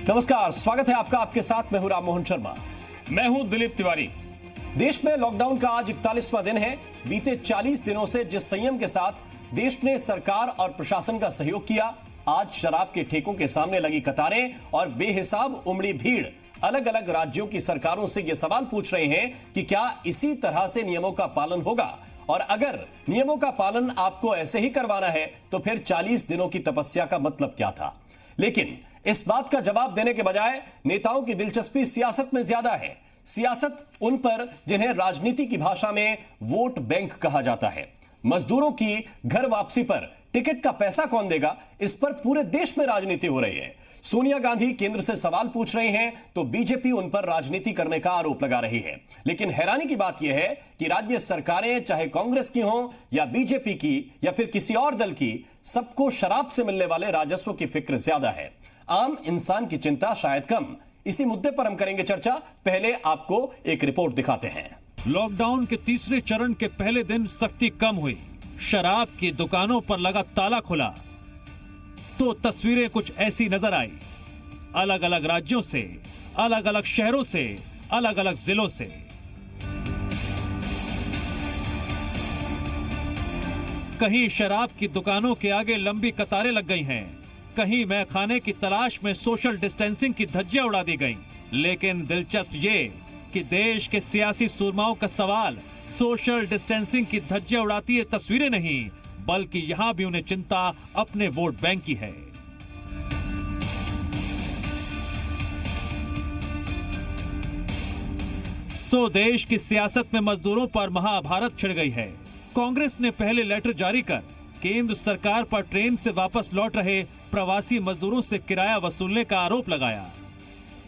नमस्कार, स्वागत है आपका। आपके साथ मैं हूं राम मोहन शर्मा। मैं हूं दिलीप तिवारी। देश में लॉकडाउन का आज 41वां दिन है। बीते 40 दिनों से जिस संयम के साथ देश ने सरकार और प्रशासन का सहयोग किया, आज शराब के ठेकों के सामने लगी कतारें और बेहिसाब उमड़ी भीड़ अलग अलग राज्यों की सरकारों से यह सवाल पूछ रहे हैं कि क्या इसी तरह से नियमों का पालन होगा, और अगर नियमों का पालन आपको ऐसे ही करवाना है तो फिर 40 दिनों की तपस्या का मतलब क्या था। लेकिन इस बात का जवाब देने के बजाय नेताओं की दिलचस्पी सियासत में ज्यादा है। सियासत उन पर जिन्हें राजनीति की भाषा में वोट बैंक कहा जाता है। मजदूरों की घर वापसी पर टिकट का पैसा कौन देगा, इस पर पूरे देश में राजनीति हो रही है। सोनिया गांधी केंद्र से सवाल पूछ रही हैं तो बीजेपी उन पर राजनीति करने का आरोप लगा रही है। लेकिन हैरानी की बात यह है कि राज्य सरकारें, चाहे कांग्रेस की हों या बीजेपी की या फिर किसी और दल की, सबको शराब से मिलने वाले राजस्व की फिक्र ज्यादा है, आम इंसान की चिंता शायद कम। इसी मुद्दे पर हम करेंगे चर्चा। पहले आपको एक रिपोर्ट दिखाते हैं। लॉकडाउन के तीसरे चरण के पहले दिन सख्ती कम हुई, शराब की दुकानों पर लगा ताला खुला तो तस्वीरें कुछ ऐसी नजर आई। अलग अलग राज्यों से, अलग अलग शहरों से, अलग अलग जिलों से। कहीं शराब की दुकानों के आगे लंबी कतारें लग गई हैं, कहीं मैखाने की तलाश में सोशल डिस्टेंसिंग की धज्जियां उड़ा दी गईं। लेकिन दिलचस्प ये कि देश के सियासी सुरमाओं का सवाल सोशल डिस्टेंसिंग की धज्जियां उड़ाती है तस्वीरें नहीं, बल्कि यहां भी उन्हें चिंता अपने वोट बैंक की है। सो देश की सियासत में मजदूरों पर महाभारत छिड़ गई है। कांग्रेस ने पहले लेटर जारी कर केंद्र सरकार पर ट्रेन से वापस लौट रहे प्रवासी मजदूरों से किराया वसूलने का आरोप लगाया।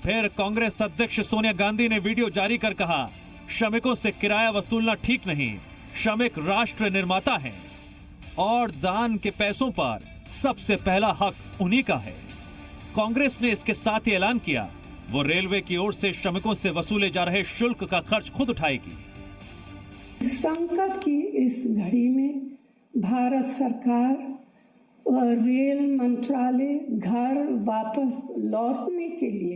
फिर कांग्रेस अध्यक्ष सोनिया गांधी ने वीडियो जारी कर कहा, श्रमिकों से किराया वसूलना ठीक नहीं, श्रमिक राष्ट्र निर्माता हैं और दान के पैसों पर सबसे पहला हक उन्हीं का है। कांग्रेस ने इसके साथ ही ऐलान किया वो रेलवे की ओर से श्रमिकों से वसूले जा रहे शुल्क का खर्च खुद उठाएगी। संकट की इस घड़ी में भारत सरकार और रेल मंत्रालय घर वापस लौटने के लिए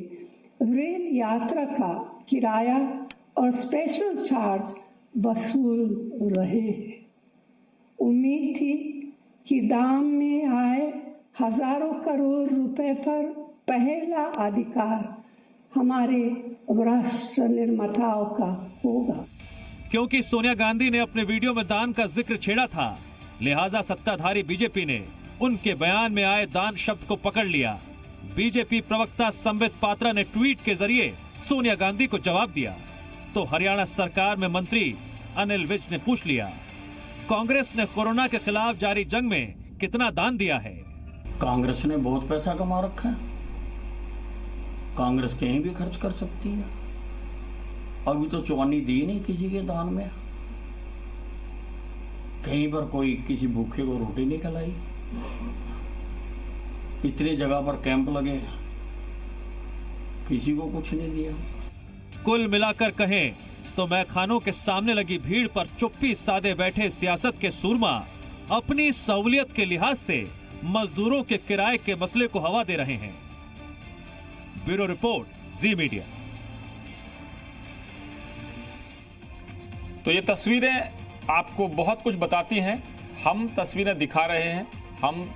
रेल यात्रा का किराया और स्पेशल चार्ज वसूल रहे हैं। उम्मीद थी कि दाम में आए हजारों करोड़ रुपए पर पहला अधिकार हमारे राष्ट्र निर्माताओं का होगा। क्योंकि सोनिया गांधी ने अपने वीडियो में दान का जिक्र छेड़ा था, लिहाजा सत्ताधारी बीजेपी ने उनके बयान में आए दान शब्द को पकड़ लिया। बीजेपी प्रवक्ता संबित पात्रा ने ट्वीट के जरिए सोनिया गांधी को जवाब दिया तो हरियाणा सरकार में मंत्री अनिल विज ने पूछ लिया, कांग्रेस ने कोरोना के खिलाफ जारी जंग में कितना दान दिया है। कांग्रेस ने बहुत पैसा कमा रखा है, कांग्रेस कहीं भी खर्च कर सकती है। अभी तो चौनी दी नहीं किसी के दान में, कहीं पर कोई किसी भूखे को रोटी नहीं खिलाई। इतनी जगह पर कैंप लगे, किसी को कुछ नहीं दिया। कुल मिलाकर कहें तो मैखानों के सामने लगी भीड़ पर चुप्पी साधे बैठे सियासत के सूरमा अपनी सहूलियत के लिहाज से मजदूरों के किराए के मसले को हवा दे रहे हैं। ब्यूरो रिपोर्ट, जी मीडिया। तो ये तस्वीरें आपको बहुत कुछ बताती हैं। हम तस्वीरें दिखा रहे हैं, हम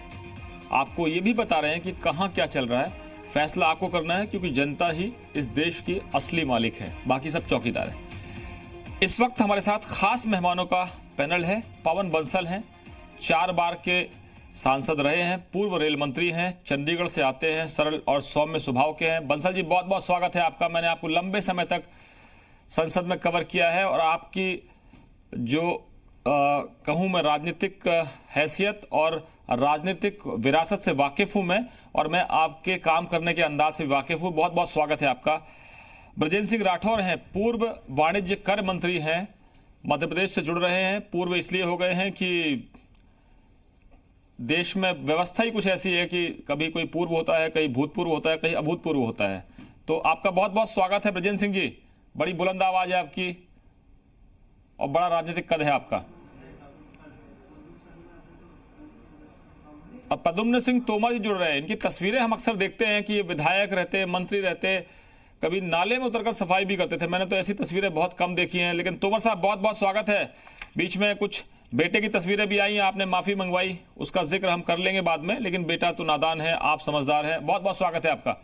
आपको ये भी बता रहे हैं कि कहाँ क्या चल रहा है। फैसला आपको करना है, क्योंकि जनता ही इस देश की असली मालिक है, बाकी सब चौकीदार है। इस वक्त हमारे साथ खास मेहमानों का पैनल है। पवन बंसल हैं, 4 बार के सांसद रहे हैं, पूर्व रेल मंत्री हैं, चंडीगढ़ से आते हैं, सरल और सौम्य स्वभाव के हैं। बंसल जी, बहुत बहुत स्वागत है आपका। मैंने आपको लंबे समय तक संसद में कवर किया है और आपकी जो कहूँ मैं राजनीतिक हैसियत और राजनीतिक विरासत से वाकिफ हूँ मैं, और मैं आपके काम करने के अंदाज से वाकिफ हूँ। बहुत बहुत स्वागत है आपका। ब्रजेंद्र सिंह राठौर हैं, पूर्व वाणिज्य कर मंत्री हैं, मध्य प्रदेश से जुड़ रहे हैं। पूर्व इसलिए हो गए हैं कि देश में व्यवस्था ही कुछ ऐसी है कि कभी कोई पूर्व होता है, कहीं भूतपूर्व होता है, कहीं अभूतपूर्व होता है। तो आपका बहुत बहुत स्वागत है ब्रजेंद्र सिंह जी। बड़ी बुलंद आवाज है आपकी और बड़ा राजनीतिक कद है आपका। प्रद्युम्न सिंह तोमर जी जुड़ रहे हैं। इनकी तस्वीरें हम अक्सर देखते हैं कि ये विधायक रहते, मंत्री रहते, कभी नाले में उतरकर सफाई भी करते थे। मैंने तो ऐसी तस्वीरें बहुत कम देखी हैं। लेकिन तोमर साहब, बहुत बहुत स्वागत है। बीच में कुछ बेटे की तस्वीरें भी आई हैं, आपने माफी मंगवाई, उसका जिक्र हम कर लेंगे बाद में, लेकिन बेटा तो नादान है, आप समझदार हैं। बहुत बहुत स्वागत है आपका।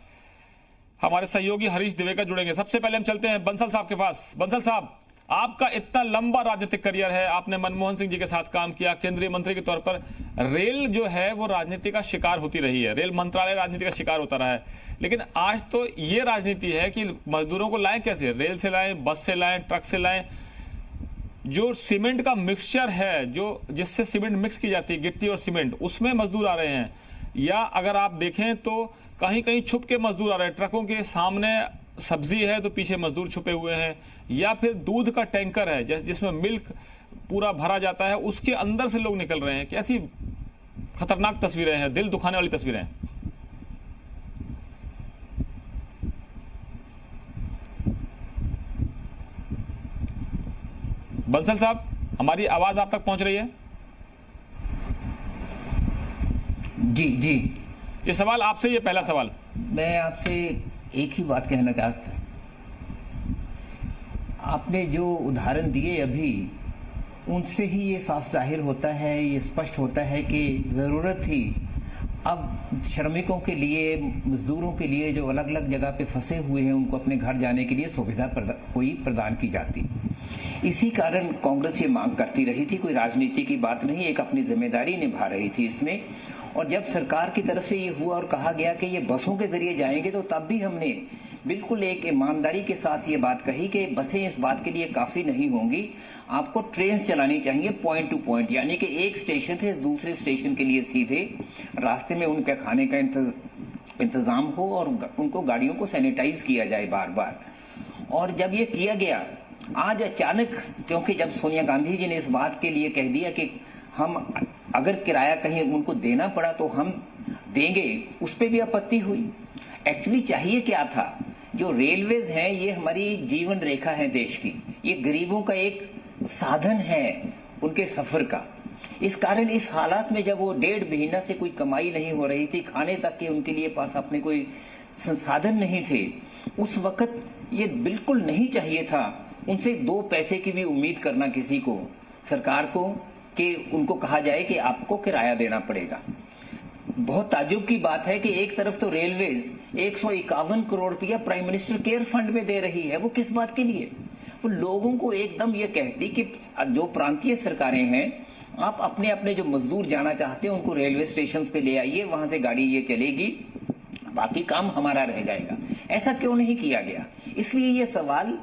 हमारे सहयोगी हरीश दिवेकर जुड़ेंगे। सबसे पहले हम चलते हैं बंसल साहब के पास। बंसल साहब, आपका इतना लंबा राजनीतिक करियर है, आपने मनमोहन सिंह जी के साथ काम किया, केंद्रीय मंत्री के तौर पर। रेल जो है वो राजनीति का शिकार होती रही है, रेल मंत्रालय राजनीति का शिकार होता रहा है। लेकिन आज तो ये राजनीति है कि मजदूरों को लाएं कैसे, रेल से लाएं, बस से लाएं, ट्रक से लाएं। जो सीमेंट का मिक्सचर है, जो जिससे सीमेंट मिक्स की जाती है, गिट्टी और सीमेंट, उसमें मजदूर आ रहे हैं। या अगर आप देखें तो कहीं कहीं छुप के मजदूर आ रहे हैं, ट्रकों के सामने सब्जी है तो पीछे मजदूर छुपे हुए हैं। या फिर दूध का टैंकर है जिसमें मिल्क पूरा भरा जाता है, उसके अंदर से लोग निकल रहे हैं। कैसी खतरनाक तस्वीरें हैं, दिल दुखाने वाली तस्वीरें हैं। बंसल साहब, हमारी आवाज आप तक पहुंच रही है? जी जी, ये सवाल आपसे, ये पहला सवाल। मैं आपसे एक ही बात कहना चाहता, आपने जो उदाहरण दिए अभी, उनसे ही ये साफ जाहिर होता है, ये स्पष्ट होता है कि ज़रूरत थी अब श्रमिकों के लिए, मजदूरों के लिए जो अलग अलग जगह पे फंसे हुए हैं, उनको अपने घर जाने के लिए सुविधा कोई प्रदान की जाती। इसी कारण कांग्रेस ये मांग करती रही थी, कोई राजनीति की बात नहीं, एक अपनी जिम्मेदारी निभा रही थी इसमें। और जब सरकार की तरफ से ये हुआ और कहा गया कि ये बसों के जरिए जाएंगे, तो तब भी हमने बिल्कुल एक ईमानदारी के साथ ये बात कही कि बसें इस बात के लिए काफी नहीं होंगी, आपको ट्रेन चलानी चाहिए पॉइंट टू पॉइंट, यानी कि एक स्टेशन से दूसरे स्टेशन के लिए सीधे रास्ते में उनके खाने का इंतजाम हो और उनको गाड़ियों को सैनिटाइज किया जाए बार बार। और जब ये किया गया, आज अचानक, क्योंकि जब सोनिया गांधी जी ने इस बात के लिए कह दिया कि हम अगर किराया कहीं उनको देना पड़ा तो हम देंगे, उस पर भी आपत्ति हुई। एक्चुअली चाहिए क्या था, जो रेलवेज हैं ये हमारी जीवन रेखा है देश की, ये गरीबों का एक साधन है उनके सफर का। इस कारण इस हालात में जब वो 1.5 महीना से कोई कमाई नहीं हो रही थी, खाने तक के उनके लिए पास अपने कोई संसाधन नहीं थे, उस वक्त ये बिल्कुल नहीं चाहिए था उनसे 2 पैसे की भी उम्मीद करना किसी को, सरकार को, कि उनको कहा जाए कि आपको किराया देना पड़ेगा। बहुत ताज्जुब की बात है कि एक तरफ तो रेलवेज 151 करोड़ रुपया प्राइम मिनिस्टर केयर फंड में दे रही है, वो किस बात के लिए? वो लोगों को एकदम ये कहती कि जो प्रांतीय सरकारें हैं, आप अपने अपने जो मजदूर जाना चाहते हैं उनको रेलवे स्टेशन पे ले आइए, वहां से गाड़ी ये चलेगी, बाकी काम हमारा रह जाएगा। ऐसा क्यों नहीं किया गया? इसलिए ये सवाल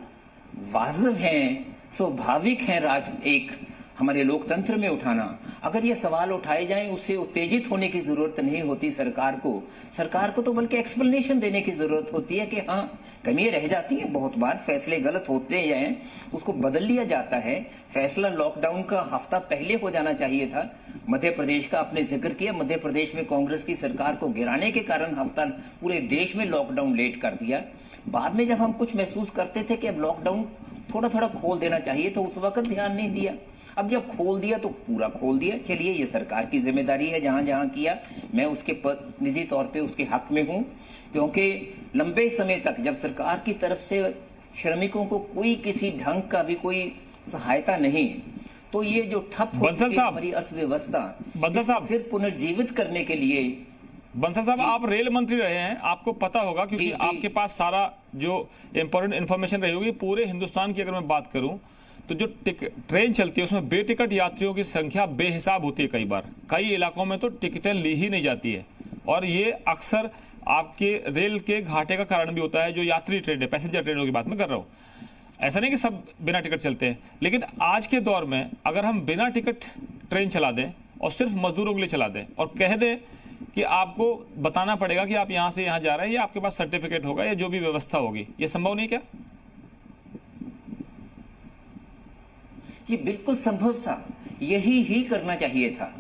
वाजिब हैं, स्वाभाविक हैं एक हमारे लोकतंत्र में उठाना। अगर ये सवाल उठाए जाएं, उससे उत्तेजित होने की जरूरत नहीं होती सरकार को तो बल्कि एक्सप्लेनेशन देने की जरूरत होती है कि हाँ, कमियां रह जाती हैं, बहुत बार फैसले गलत होते हैं, उसको बदल लिया जाता है। फैसला लॉकडाउन का हफ्ता पहले हो जाना चाहिए था। मध्य प्रदेश का आपने जिक्र किया, मध्य प्रदेश में कांग्रेस की सरकार को गिराने के कारण हफ्ता पूरे देश में लॉकडाउन लेट कर दिया। बाद में जब हम कुछ महसूस करते थे कि अब लॉकडाउन थोड़ा थोड़ा खोल देना चाहिए, तो उस वक्त ध्यान नहीं दिया। अब जब खोल दिया तो पूरा खोल दिया। चलिए, ये सरकार की जिम्मेदारी है, जहां जहां किया, मैं उसके निजी तौर पे उसके हक में हूं, क्योंकि लंबे समय तक जब सरकार की तरफ से श्रमिकों को कोई किसी ढंग का भी कोई सहायता नहीं, तो ये जो ठप होती है हमारी अर्थव्यवस्था, फिर पुनर्जीवित करने के लिए। बंसल साहब, आप रेल मंत्री रहे हैं, आपको पता होगा, क्योंकि आपके पास सारा जो इंपॉर्टेंट इंफॉर्मेशन रही होगी। पूरे हिंदुस्तान की अगर मैं बात करूं तो जो ट्रेन चलती है उसमें बेटिकट यात्रियों की संख्या बेहिसाब होती है। कई बार कई इलाकों में तो टिकटें ली ही नहीं जाती है, और ये अक्सर आपके रेल के घाटे का कारण भी होता है। जो यात्री ट्रेन है, पैसेंजर ट्रेनों की बात मैं कर रहा हूँ, ऐसा नहीं कि सब बिना टिकट चलते हैं, लेकिन आज के दौर में अगर हम बिना टिकट ट्रेन चला दें और सिर्फ मजदूरों के लिए चला दें और कह दें कि आपको बताना पड़ेगा कि आप यहाँ से यहाँ जा रहे हैं, या आपके पास सर्टिफिकेट होगा, या जो भी व्यवस्था होगी, ये संभव नहीं क्या? ये बिल्कुल संभव था, यही ही करना चाहिए था।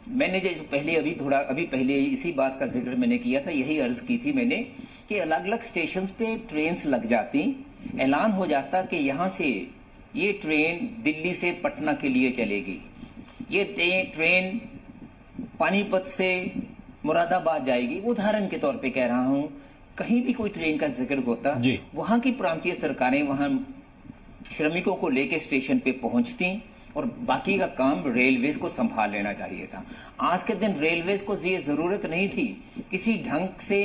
मैंने जैसे अभी पहले इसी बात का जिक्र मैंने किया था, यही अर्ज की थी मैंने कि अलग अलग स्टेशन पे ट्रेन लग जाती, ऐलान हो जाता कि यहाँ से ये ट्रेन दिल्ली से पटना के लिए चलेगी, ये ट्रेन पानीपत से मुरादाबाद जाएगी, उदाहरण के तौर पे कह रहा हूं, कहीं भी कोई ट्रेन का जिक्र होता, वहां की प्रांतीय सरकारें वहां श्रमिकों को लेके स्टेशन पे पहुंचती और बाकी का काम रेलवेज को संभाल लेना चाहिए था। आज के दिन रेलवेज को ये जरूरत नहीं थी किसी ढंग से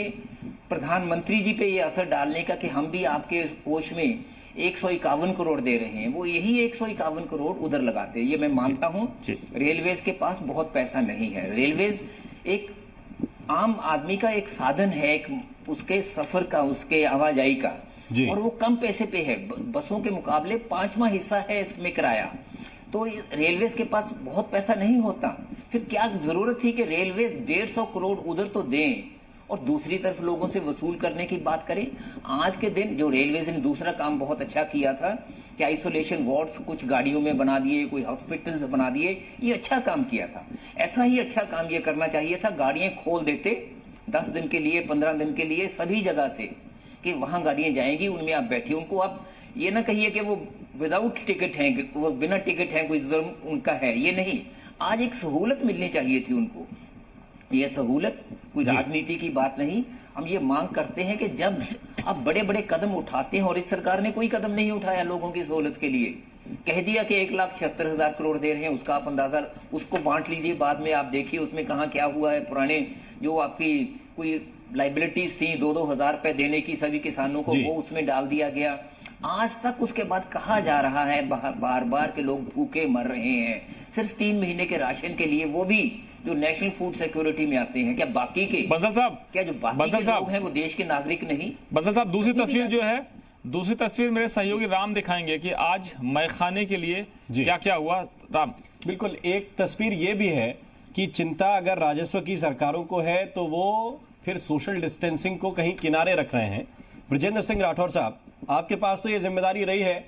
प्रधानमंत्री जी पे ये असर डालने का कि हम भी आपके कोष में 151 करोड़ दे रहे हैं, वो यही 151 करोड़ उधर लगाते हैं। ये मैं मानता हूं, रेलवेज के पास बहुत पैसा नहीं है। रेलवेज एक आम आदमी का एक साधन है, एक उसके सफर का, उसके आवाजाही का, और वो कम पैसे पे है। बसों के मुकाबले 5वां हिस्सा है इसमें किराया। तो रेलवेज के पास बहुत पैसा नहीं होता, फिर क्या जरूरत थी कि रेलवेज 150 करोड़ उधर तो दें और दूसरी तरफ लोगों से वसूल करने की बात करें। आज के दिन जो रेलवेज ने दूसरा काम बहुत अच्छा किया था कि आइसोलेशन वार्ड्स कुछ गाड़ियों में बना दिए, कोई हॉस्पिटल्स बना दिए, ये अच्छा काम किया था। ऐसा ही अच्छा काम ये करना चाहिए था, गाड़ियां खोल देते 10 दिन के लिए, 15 दिन के लिए सभी जगह से, कि वहां गाड़ियां जाएंगी, उनमें आप बैठिए। उनको आप ये ना कहिए कि वो विदाउट टिकट हैं, वो बिना टिकट हैं, कोई जुर्म उनका है, ये नहीं। आज एक सहूलत मिलनी चाहिए थी उनको। ये सहूलत कोई राजनीति की बात नहीं। हम ये मांग करते हैं कि जब आप बड़े बड़े कदम उठाते हैं, और इस सरकार ने कोई कदम नहीं उठाया लोगों की सहूलत के लिए, कह दिया कि 1,76,000 करोड़ दे रहे हैं, उसका आप अंदाजा उसको बांट लीजिए, बाद में आप देखिए उसमें कहाँ क्या हुआ है। पुराने जो आपकी कोई लाइबिलिटीज थी 2-2 हजार रुपए देने की सभी किसानों को, वो उसमें डाल दिया गया। आज तक उसके बाद कहा जा रहा है बार बार के लोग भूखे मर रहे हैं सिर्फ 3 महीने के राशन के लिए, वो भी जो नेशनल फूड सिक्योरिटी में आते हैं। क्या बाकी के बंसल साहब, क्या जो बाकी के लोग हैं वो देश के नागरिक नहीं? बंसल साहब, दूसरी तस्वीर जो है, दूसरी तस्वीर मेरे सहयोगी राम दिखाएंगे कि आज मैखाने के लिए क्या क्या हुआ। राम, बिल्कुल, एक तस्वीर ये भी है कि चिंता अगर राजस्व की सरकारों को है तो वो फिर सोशल डिस्टेंसिंग को कहीं किनारे रख रहे हैं। बृजेंद्र सिंह राठौर साहब, आपके पास तो ये जिम्मेदारी रही है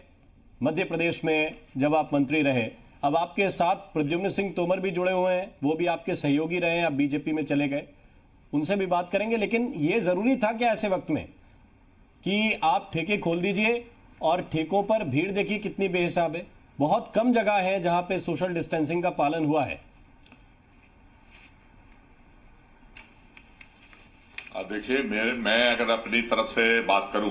मध्य प्रदेश में जब आप मंत्री रहे, अब आपके साथ प्रद्युम्न सिंह तोमर भी जुड़े हुए हैं, वो भी आपके सहयोगी रहे हैं, आप बीजेपी में चले गए, उनसे भी बात करेंगे। लेकिन ये जरूरी था कि ऐसे वक्त में कि आप ठेके खोल दीजिए, और ठेकों पर भीड़ देखिए कितनी बेहिसाब है। बहुत कम जगह है जहां पे सोशल डिस्टेंसिंग का पालन हुआ है। देखिए, मैं अगर अपनी तरफ से बात करूं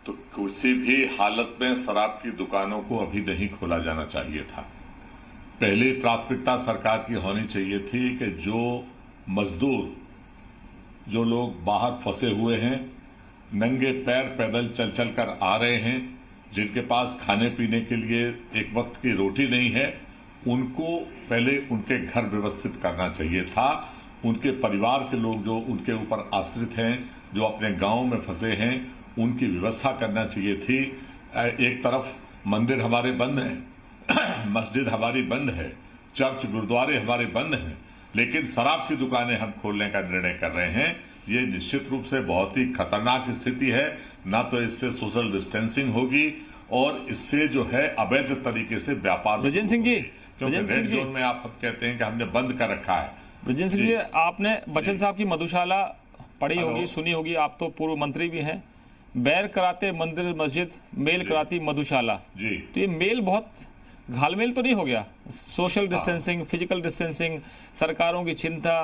तो किसी भी हालत में शराब की दुकानों को अभी नहीं खोला जाना चाहिए था। पहली प्राथमिकता सरकार की होनी चाहिए थी कि जो मजदूर, जो लोग बाहर फंसे हुए हैं, नंगे पैर पैदल चल चल कर आ रहे हैं, जिनके पास खाने पीने के लिए एक वक्त की रोटी नहीं है, उनको पहले उनके घर व्यवस्थित करना चाहिए था। उनके परिवार के लोग जो उनके ऊपर आश्रित हैं, जो अपने गांव में फंसे हैं, उनकी व्यवस्था करना चाहिए थी। एक तरफ मंदिर हमारे बंद हैं, मस्जिद हमारी बंद है, चर्च गुरुद्वारे हमारे बंद हैं, लेकिन शराब की दुकानें हम खोलने का निर्णय कर रहे हैं। ये निश्चित रूप से बहुत ही खतरनाक स्थिति है। ना तो इससे सोशल डिस्टेंसिंग होगी और इससे जो है अवैध तरीके से व्यापार। बृजेंद्र सिंह जी, क्योंकि रेड जोन में आप कहते हैं कि हमने बंद कर रखा है। बृजेंद्र सिंह जी, आपने बचन साहब की मधुशाला पढ़ी होगी, सुनी होगी, आप तो पूर्व मंत्री भी हैं। बैर कराते मंदिर मस्जिद, मेल कराती मधुशाला जी। तो ये मेल बहुत घालमेल तो नहीं हो गया? सोशल डिस्टेंसिंग, फिजिकल डिस्टेंसिंग, सरकारों की चिंता,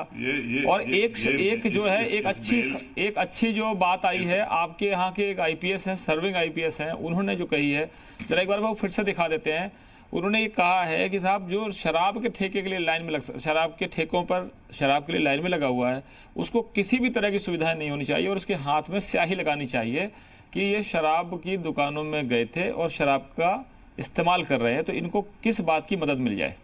और एक जो है एक अच्छी जो बात आई है, आपके यहाँ के एक आईपीएस हैं, सर्विंग आईपीएस हैं, उन्होंने जो कही है, जरा एक बार वो फिर से दिखा देते हैं। उन्होंने ये कहा है कि साहब जो शराब के ठेके के लिए लाइन में शराब के ठेकों पर शराब के लिए लाइन में लगा हुआ है, उसको किसी भी तरह की सुविधाएं नहीं होनी चाहिए, और उसके हाथ में स्याही लगानी चाहिए कि ये शराब की दुकानों में गए थे और शराब का इस्तेमाल कर रहे हैं, तो इनको किस बात की मदद मिल जाए।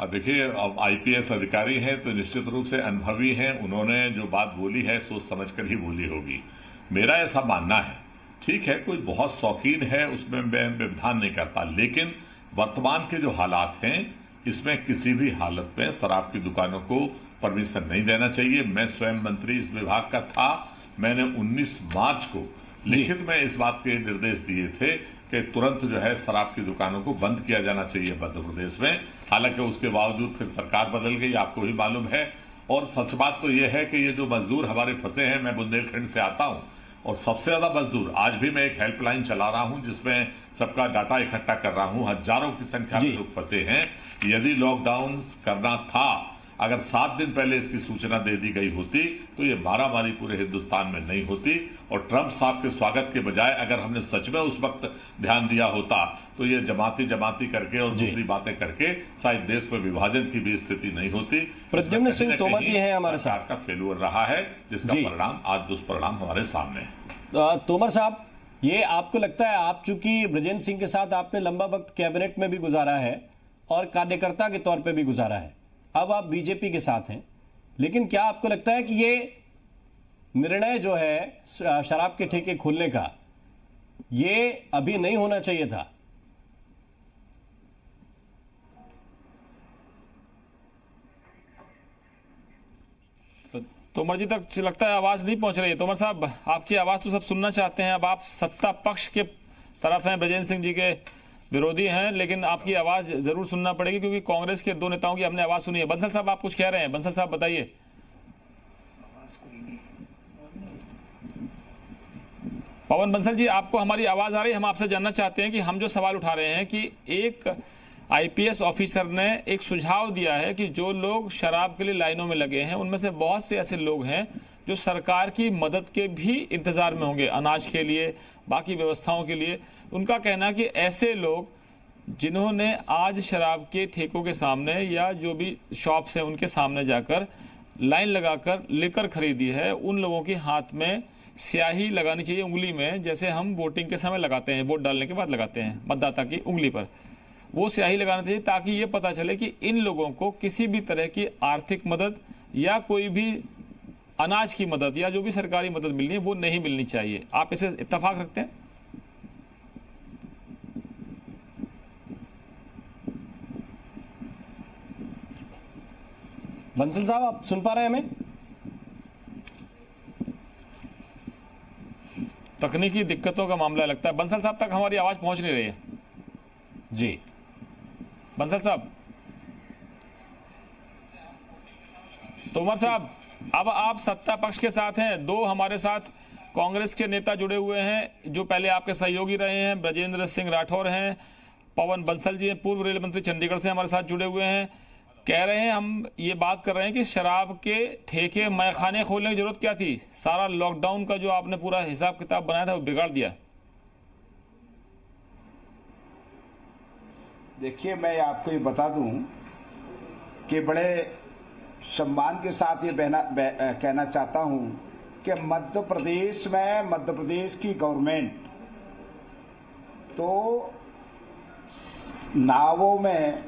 अब देखिए, अब आईपीएस अधिकारी हैं तो निश्चित रूप से अनुभवी हैं, उन्होंने जो बात बोली है सोच समझकर ही बोली होगी। मेरा ऐसा मानना है, ठीक है, कोई बहुत शौकीन है उसमें मैं व्यवधान नहीं करता, लेकिन वर्तमान के जो हालात हैं इसमें किसी भी हालत में शराब की दुकानों को परमिशन नहीं देना चाहिए। मैं स्वयं मंत्री इस विभाग का था, मैंने 19 मार्च को लिखित में इस बात के निर्देश दिए थे कि तुरंत जो है शराब की दुकानों को बंद किया जाना चाहिए मध्य प्रदेश में। हालांकि उसके बावजूद फिर सरकार बदल गई, आपको भी मालूम है। और सच बात तो यह है कि ये जो मजदूर हमारे फंसे हैं, मैं बुंदेलखंड से आता हूं, और सबसे ज्यादा मजदूर, आज भी मैं एक हेल्पलाइन चला रहा हूं जिसमें सबका डाटा इकट्ठा कर रहा हूं, हजारों की संख्या में लोग फंसे हैं। यदि लॉकडाउन करना था, अगर 7 दिन पहले इसकी सूचना दे दी गई होती तो ये मारामारी पूरे हिंदुस्तान में नहीं होती। और ट्रंप साहब के स्वागत के बजाय अगर हमने सच में उस वक्त ध्यान दिया होता तो ये जमाती करके और दूसरी बातें करके शायद देश में विभाजन की भी स्थिति नहीं होती। प्रद्युम्न सिंह तोमर जी हैं हमारे साथ, का फेल्यूर रहा है जिसका परिणाम आज दुष्परिणाम हमारे सामने है। तोमर साहब, ये आपको लगता है, आप चूंकि बृजेंद्र सिंह के साथ आपने लंबा वक्त कैबिनेट में भी गुजारा है और कार्यकर्ता के तौर पे भी गुजारा है, अब आप बीजेपी के साथ हैं, लेकिन क्या आपको लगता है कि ये निर्णय जो है शराब के ठेके खोलने का, ये अभी नहीं होना चाहिए था? तोमर जी तक लगता है आवाज नहीं पहुंच रही है। तोमर साहब, आपकी आवाज तो सब सुनना चाहते हैं, अब आप सत्ता पक्ष के तरफ हैं, बृजेंद्र सिंह जी के विरोधी हैं, लेकिन आपकी आवाज जरूर सुनना पड़ेगी क्योंकि कांग्रेस के 2 नेताओं की हमने आवाज सुनी है। बंसल साहब, आप कुछ कह रहे हैं, बंसल साहब बताइए। पवन बंसल जी, आपको हमारी आवाज आ रही है? हम आपसे जानना चाहते हैं कि हम जो सवाल उठा रहे हैं कि एक आईपीएस ऑफिसर ने एक सुझाव दिया है कि जो लोग शराब के लिए लाइनों में लगे हैं उनमें से बहुत से ऐसे लोग हैं जो सरकार की मदद के भी इंतजार में होंगे, अनाज के लिए, बाकी व्यवस्थाओं के लिए। उनका कहना है कि ऐसे लोग जिन्होंने आज शराब के ठेकों के सामने या जो भी शॉप्स हैं उनके सामने जाकर लाइन लगाकर लिकर खरीदी है, उन लोगों के हाथ में स्याही लगानी चाहिए उंगली में, जैसे हम वोटिंग के समय लगाते हैं, वोट डालने के बाद लगाते हैं मतदाता की उंगली पर, वो स्याही लगाना चाहिए ताकि ये पता चले कि इन लोगों को किसी भी तरह की आर्थिक मदद या कोई भी अनाज की मदद या जो भी सरकारी मदद मिलनी है वो नहीं मिलनी चाहिए। आप इसे इत्तेफाक रखते हैं? बंसल साहब, आप सुन पा रहे हैं हमें? तकनीकी दिक्कतों का मामला लगता है। बंसल साहब तक हमारी आवाज पहुंच नहीं रही है। जी बंसल साहब, तोमर साहब, अब आप सत्ता पक्ष के साथ हैं, 2 हमारे साथ कांग्रेस के नेता जुड़े हुए हैं जो पहले आपके सहयोगी रहे हैं, ब्रजेंद्र सिंह राठौर हैं, पवन बंसल जी हैं, पूर्व रेल मंत्री चंडीगढ़ से हमारे साथ जुड़े हुए हैं। कह रहे हैं, हम ये बात कर रहे हैं कि शराब के ठेके मैखाने खोलने की जरूरत क्या थी? सारा लॉकडाउन का जो आपने पूरा हिसाब किताब बनाया था वो बिगाड़ दिया। देखिए, मैं आपको ये बता दूं कि बड़े सम्मान के साथ ये कहना चाहता हूं कि मध्य प्रदेश में, मध्य प्रदेश की गवर्नमेंट तो नावों में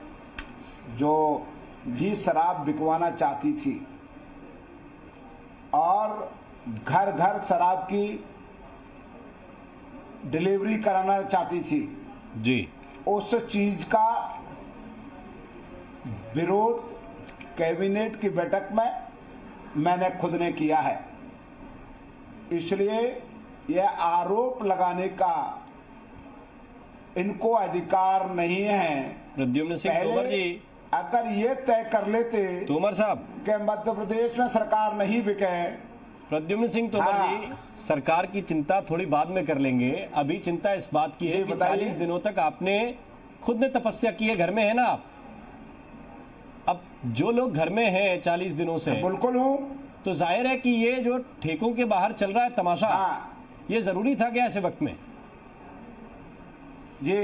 जो भी शराब बिकवाना चाहती थी और घर घर शराब की डिलीवरी कराना चाहती थी जी, उस चीज का विरोध कैबिनेट की बैठक में मैंने खुद ने किया है। इसलिए यह आरोप लगाने का इनको अधिकार नहीं है। प्रद्युम्न सिंह तोमर जी, अगर ये तय कर लेते तोमर साहब कि मध्य प्रदेश में सरकार नहीं बिके, प्रद्युम्न सिंह तोमर जी, सरकार की चिंता थोड़ी बाद में कर लेंगे। अभी चिंता इस बात की है कि 40 दिनों तक आपने खुद ने तपस्या की है, घर में है ना आप? अब जो लोग घर में हैं 40 दिनों से, बिल्कुल हूं, तो जाहिर है कि ये जो ठेकों के बाहर चल रहा है तमाशा, ये जरूरी था क्या ऐसे वक्त में? जी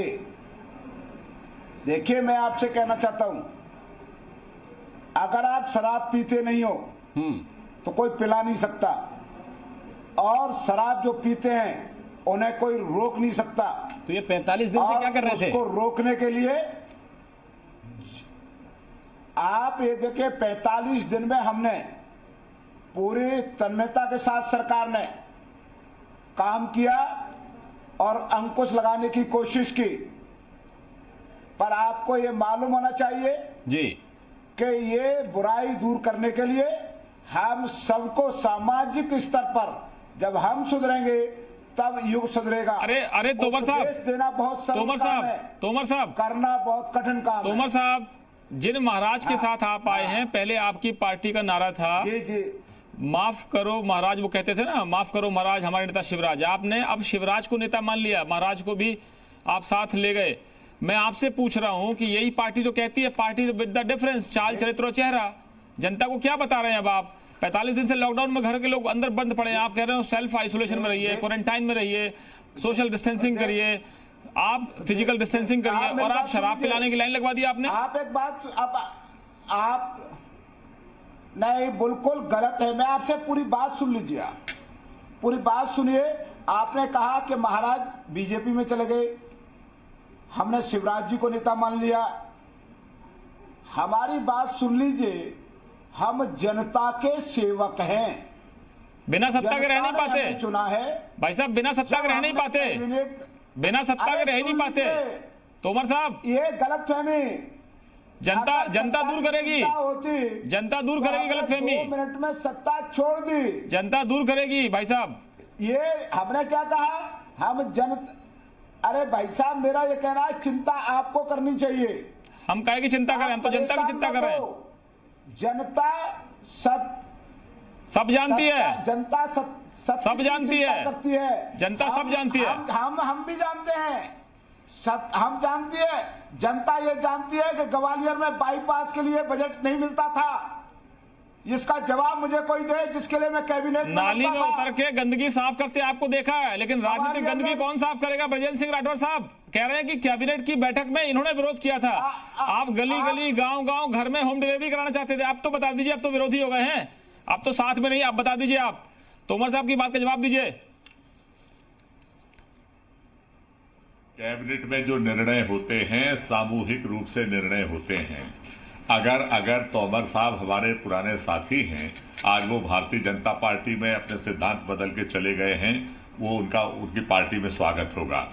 देखिए, मैं आपसे कहना चाहता हूं, अगर आप शराब पीते नहीं हो तो कोई पिला नहीं सकता, और शराब जो पीते हैं उन्हें कोई रोक नहीं सकता। तो ये 45 दिन से क्या कर रहे थे? उसको रोकने के लिए आप ये देखिए, 45 दिन में हमने पूरी तन्मयता के साथ सरकार ने काम किया और अंकुश लगाने की कोशिश की, पर आपको ये मालूम होना चाहिए जी कि ये बुराई दूर करने के लिए हम सबको सामाजिक स्तर पर जब हम सुधरेंगे तब युग सुधरेगा। अरे तोमर साहब, देना बहुत सरल काम है, तोमर साहब, करना बहुत कठिन काम है। तोमर साहब, जिन महाराज के साथ आप आए हैं, पहले आपकी पार्टी का नारा था जी जी, माफ करो महाराज, वो कहते थे ना, माफ करो महाराज हमारे नेता शिवराज। आपने अब शिवराज को नेता मान लिया, महाराज को भी आप साथ ले गए। मैं आपसे पूछ रहा हूं कि यही पार्टी तो कहती है पार्टी विद द डिफरेंस, चाल चरित्र और चेहरा, जनता को क्या बता रहे हैं अब आप? 45 दिन से लॉकडाउन में घर के लोग अंदर बंद पड़े हैं, आप कह रहे हो सेल्फ आइसोलेशन में रहिए, क्वारंटाइन में रहिए, सोशल डिस्टेंसिंग करिए, आप फिजिकल डिस्टेंसिंग करिए, और आप शराब पिलाने की लाइन लगवा दी आपने। आप एक बात, अब आप नहीं, बिल्कुल गलत है। मैं आपसे पूरी बात सुन लीजिए, पूरी बात सुनिए। आपने कहा कि महाराज बीजेपी में चले गए, हमने शिवराज जी को नेता मान लिया। हमारी बात सुन लीजिए, हम जनता के सेवक हैं। बिना सत्ता के रह नहीं पाते, चुना है भाई साहब, बिना सत्ता के रह नहीं पाते, बिना सत्ता के रह नहीं पाते तोमर साहब। ये गलतफहमी जनता दूर करेगी, जनता दूर करेगी गलतफहमी। 2 मिनट में सत्ता छोड़ दी, जनता दूर करेगी भाई साहब। ये हमने क्या कहा, हम अरे भाई साहब, मेरा ये कहना है चिंता आपको करनी चाहिए। हम काहे की चिंता करें, हम तो जनता की चिंता कर रहे हैं। जनता सब जानती है, जनता सब जानती है, करती है, जनता सब जानती है। हम भी जानते हैं, हम जानती है, जनता ये जानती है कि ग्वालियर में बाईपास के लिए बजट नहीं मिलता था। इसका जवाब मुझे कोई दे जिसके लिए मैं कैबिनेट में नाली में उतर के गंदगी साफ करते आपको देखा है, लेकिन राजनीतिक गंदगी कौन साफ करेगा? ब्रजेंद्र सिंह राठौर साहब कह रहे हैं कि कैबिनेट की बैठक में इन्होंने विरोध किया था। आप गली गली गांव गांव घर में होम डिलीवरी कराना चाहते थे, आप तो बता दीजिए, अब तो विरोधी हो गए हैं, आप तो साथ में नहीं, आप बता दीजिए। आप तोमर साहब की बात का जवाब दीजिए। कैबिनेट में जो निर्णय होते हैं सामूहिक रूप से निर्णय होते हैं। अगर तोमर साहब हमारे पुराने साथी हैं, आज वो भारतीय जनता पार्टी में अपने सिद्धांत बदल के चले गए हैं, वो उनकी पार्टी में स्वागत होगा।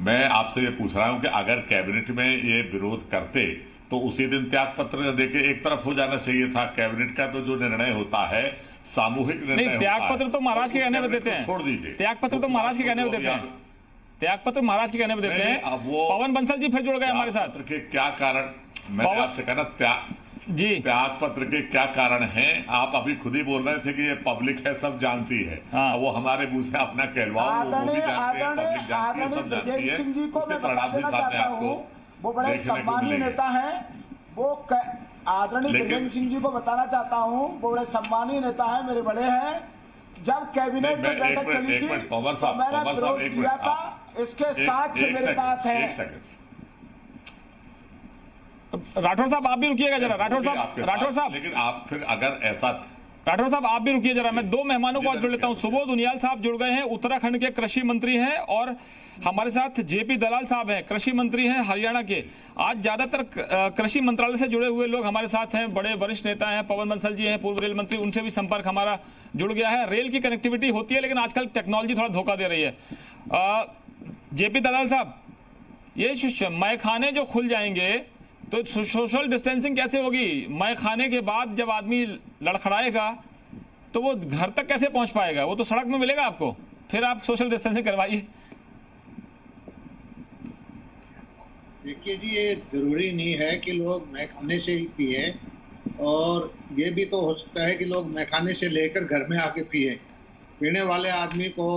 मैं आपसे ये पूछ रहा हूं कि अगर कैबिनेट में ये विरोध करते तो उसी दिन त्याग पत्र देके एक तरफ हो जाना चाहिए था। कैबिनेट का तो जो निर्णय होता है सामूहिक निर्णय, नहीं, त्याग पत्र तो महाराज के कहने में देते हैं, छोड़ दीजिए। त्याग पत्र तो महाराज के कहने में देते हैं, त्याग पत्र महाराज के कहने में देते हैं। पवन बंसल जी फिर जुड़ गए हमारे साथ। के क्या कारण, मैंने आपसे कहा त्याग पत्र के क्या कारण हैं? आप अभी खुद ही बोल रहे थे कि ये पब्लिक है, सब जानती है। हाँ। वो हमारे मुंह से अपना कहलवाओ, ब्रजेंद्र सिंह जी को मैं बता देना चाहता हूँ, वो बड़े सम्मानीय नेता हैं। वो आदरणीय ब्रजेंद्र सिंह जी को बताना चाहता हूँ, वो बड़े सम्मानीय नेता हैं, मेरे बड़े हैं। जब कैबिनेट में बैठक चली थी तो मैंने विरोध किया था, इसके साथ मेरे पास है। राठौर साहब आप भी रुकिएगा जरा, राठौर साहब लेकिन आप फिर अगर ऐसा, राठौर साहब आप भी रुकिए जरा, मैं 2 मेहमानों को आज जोड़ लेता हूं। सुबोध उनियाल साहब जुड़ गए हैं, उत्तराखंड के कृषि मंत्री हैं, और हमारे साथ जेपी दलाल साहब हैं, कृषि मंत्री हैं हरियाणा के। आज ज्यादातर कृषि मंत्रालय से जुड़े हुए लोग हमारे साथ हैं, बड़े वरिष्ठ नेता हैं, पवन बंसल जी हैं, पूर्व रेल मंत्री, उनसे भी संपर्क हमारा जुड़ गया है। रेल की कनेक्टिविटी होती है, लेकिन आजकल टेक्नोलॉजी थोड़ा धोखा दे रही है। जेपी दलाल साहब, ये मैखाने जो खुल जाएंगे तो सोशल डिस्टेंसिंग कैसे होगी? मैं खाने के बाद जब आदमी लड़खड़ाएगा तो वो घर तक कैसे पहुंच पाएगा? वो तो सड़क में मिलेगा आपको, फिर आप सोशल डिस्टेंसिंग करवाइए। देखिए जी, ये जरूरी नहीं है कि लोग मैखाने से ही पिए, और ये भी तो हो सकता है कि लोग मैखाने से लेकर घर में आके पिए। पीने वाले आदमी को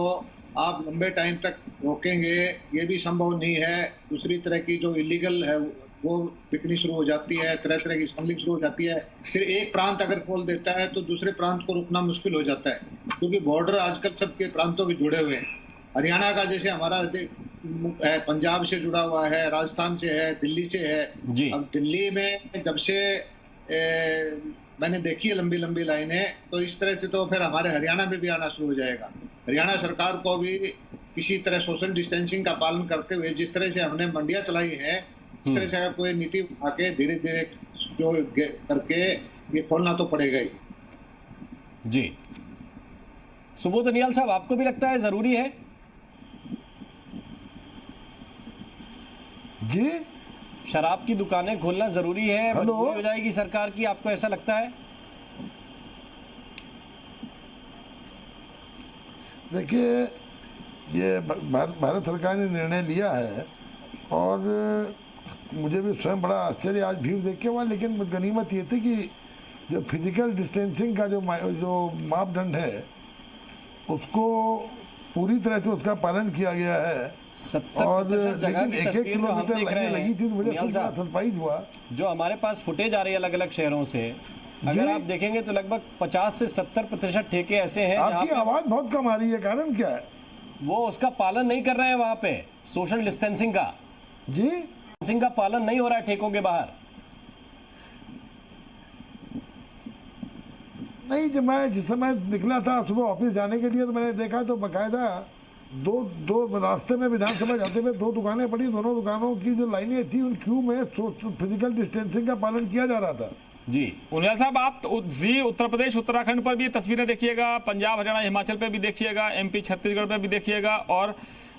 आप लंबे टाइम तक रोकेंगे, ये भी संभव नहीं है। दूसरी तरह की जो इलीगल है वो बिकनी शुरू हो जाती है, तरह तरह की स्मगलिंग शुरू हो जाती है। फिर एक प्रांत अगर खोल देता है तो दूसरे प्रांत को रुकना मुश्किल हो जाता है, क्योंकि बॉर्डर आजकल सबके प्रांतों के जुड़े हुए हैं। हरियाणा का जैसे हमारा है, पंजाब से जुड़ा हुआ है, राजस्थान से है, दिल्ली से है। अब दिल्ली में जब से मैंने देखी है लंबी लंबी लाइनें, तो इस तरह से तो फिर हमारे हरियाणा में भी आना शुरू हो जाएगा। हरियाणा सरकार को भी किसी तरह सोशल डिस्टेंसिंग का पालन करते हुए, जिस तरह से हमने मंडियां चलाई हैं, इस तरह से कोई नीति आके धीरे धीरे जो करके ये खोलना तो पड़ेगा ही। जी, सुबोध उनियाल साहब, आपको भी लगता है जरूरी है? जी, शराब की दुकानें खोलना जरूरी है, मजबूरी हो जाएगी सरकार की, आपको ऐसा लगता है? देखिए, ये भारत सरकार ने निर्णय लिया है, और मुझे भी स्वयं बड़ा आश्चर्य आज भीड़ देख के हुआ, लेकिन गनीमत ये थी कि जो फिजिकल डिस्टेंसिंग का जो मापदंड है उसको पूरी तरह से उसका पालन किया गया है। 70% जगह लेकिन की 1-1 तस्वीर जो हम किलोमीटर देख रहे लाइनें लगी थी, मुझे निहाल कुछ साहब, सरप्राइज हुआ। जो हमारे पास फुटेज आ रही है अलग अलग शहरों से, अगर आप देखेंगे तो लगभग 50 से 70% ठेके ऐसे हैं जहां आपकी आवाज बहुत कम आ रही है, कारण क्या है? वो उसका पालन नहीं कर रहे हैं, वहां पे सोशल डिस्टेंसिंग का जी का पालन नहीं हो रहा है ठेकों के बाहर। नहीं, जब मैं जिस समय निकला था सुबह ऑफिस जाने के लिए तो मैंने देखा तो बकायदा दो रास्ते में विधानसभा जाते हुए 2 दुकानें पड़ी, दोनों दुकानों की जो लाइनें थी उन क्यू में फिजिकल डिस्टेंसिंग का पालन किया जा रहा था। जी उनियाल साहब, आप जी उत्तर प्रदेश उत्तराखंड पर भी तस्वीरें देखिएगा, पंजाब हरियाणा हिमाचल पे भी देखिएगा, MP छत्तीसगढ़ पे भी देखिएगा और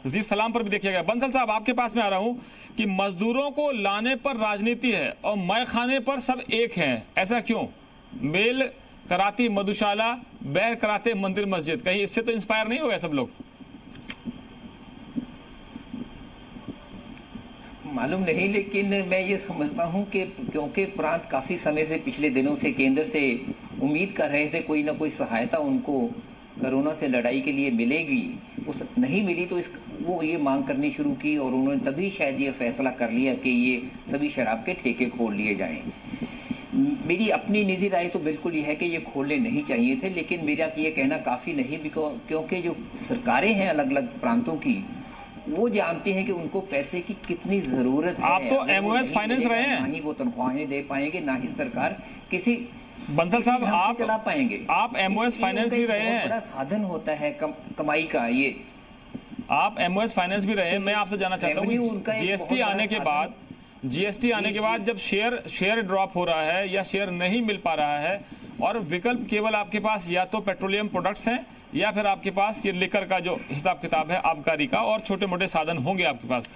जी सलाम पर भी देखिएगा। बंसल साहब, आपके पास में आ रहा हूं कि मजदूरों को लाने पर राजनीति है और मैं खाने पर सब एक हैं, ऐसा क्यों? मेल कराती मधुशाला, बैर कराते मंदिर मस्जिद, कहीं इससे तो इंस्पायर नहीं हो गए सब लोग? मालूम नहीं, लेकिन मैं ये समझता हूं कि क्योंकि प्रांत काफी समय से पिछले दिनों से केंद्र से उम्मीद कर रहे थे कोई ना कोई सहायता उनको कोरोना से लड़ाई के लिए मिलेगी, उस नहीं मिली तो वो ये मांग करनी शुरू की और उन्होंने तभी शायद ये फैसला कर लिया कि ये सभी शराब के ठेके खोल लिए जाएं। मेरी अपनी निजी राय तो बिल्कुल ये है कि ये खोलने नहीं चाहिए थे, लेकिन मेरा ये कहना काफी नहीं, क्योंकि जो सरकारें हैं अलग अलग प्रांतों की वो जानते हैं कि उनको पैसे की कितनी जरूरत है। आप तो MOS फाइनेंस रहे हैं, ना ही वो तनख्वाहें दे पाएंगे, ना ही सरकार किसी बंसल साहब आप चला पाएंगे। आप MOS फाइनेंस भी रहे हैं, बड़ा साधन होता है कमाई का। ये आप MOS फाइनेंस भी रहे हैं। मैं आपसे जानना चाहता हूँ, GST आने के बाद जब शेयर ड्रॉप हो रहा है या शेयर नहीं मिल पा रहा है और विकल्प केवल आपके पास या तो पेट्रोलियम प्रोडक्ट्स हैं या फिर आपके पास ये लिकर का जो हिसाब किताब है आबकारी का और छोटे मोटे साधन होंगे आपके पास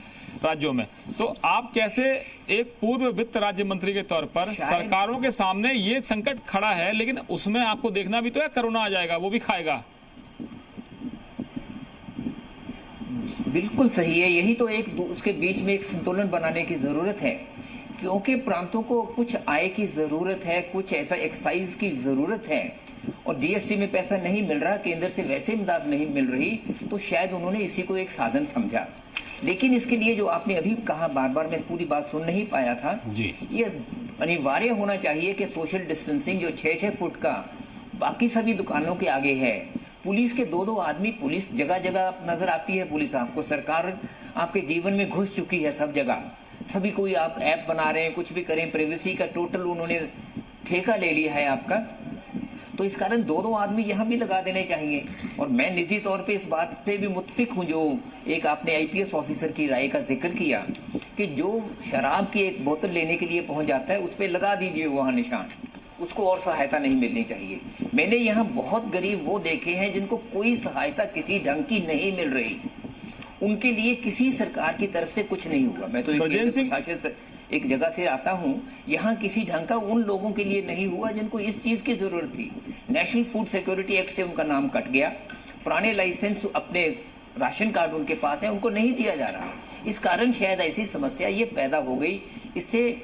राज्यों में, तो आप कैसे एक पूर्व वित्त राज्य मंत्री के तौर पर सरकारों के सामने ये संकट खड़ा है, लेकिन उसमें आपको देखना भी तो है कोरोना आ जाएगा, वो भी खाएगा। बिल्कुल सही है, यही तो उसके बीच में एक संतुलन बनाने की जरूरत है, क्योंकि प्रांतों को कुछ आय की जरूरत है, कुछ ऐसा एक्साइज की जरूरत है और GST में पैसा नहीं मिल रहा, केंद्र से वैसे इमदाद नहीं मिल रही, तो शायद उन्होंने इसी को एक साधन समझा। लेकिन इसके लिए जो आपने अभी कहा, बार बार मैं पूरी बात सुन नहीं पाया था जी, ये अनिवार्य होना चाहिए कि सोशल डिस्टेंसिंग जो 6-6 फुट का बाकी सभी दुकानों के आगे है, पुलिस के 2-2 आदमी, पुलिस जगह जगह नजर आती है, पुलिस आपको, सरकार आपके जीवन में घुस चुकी है सब जगह, सभी कोई आप ऐप बना रहे हैं, कुछ भी करें, प्राइवेसी का टोटल उन्होंने ठेका ले लिया है आपका, तो इस कारण 2-2 आदमी यहाँ भी लगा देने चाहिए। और मैं निजी तौर पे इस बात पे भी मुत्फिक हूँ जो एक आपने IPS ऑफिसर की राय का जिक्र किया कि जो शराब की एक बोतल लेने के लिए पहुंच जाता है उस पर लगा दीजिए वहां निशान, उसको और सहायता नहीं मिलनी चाहिए। मैंने यहाँ बहुत गरीब वो देखे हैं जिनको कोई सहायता किसी ढंग की नहीं मिल रही, उनके लिए किसी सरकार की तरफ से कुछ नहीं हुआ। मैं तो प्रशासन से एक जगह से आता हूँ, यहाँ किसी ढंग का उन लोगों के लिए नहीं हुआ जिनको इस चीज की जरूरत थी। नेशनल फूड सिक्योरिटी एक्ट से उनका नाम कट गया, पुराने लाइसेंस अपने राशन कार्ड उनके पास है, उनको नहीं दिया जा रहा, इस कारण शायद ऐसी समस्या ये पैदा हो गई। इससे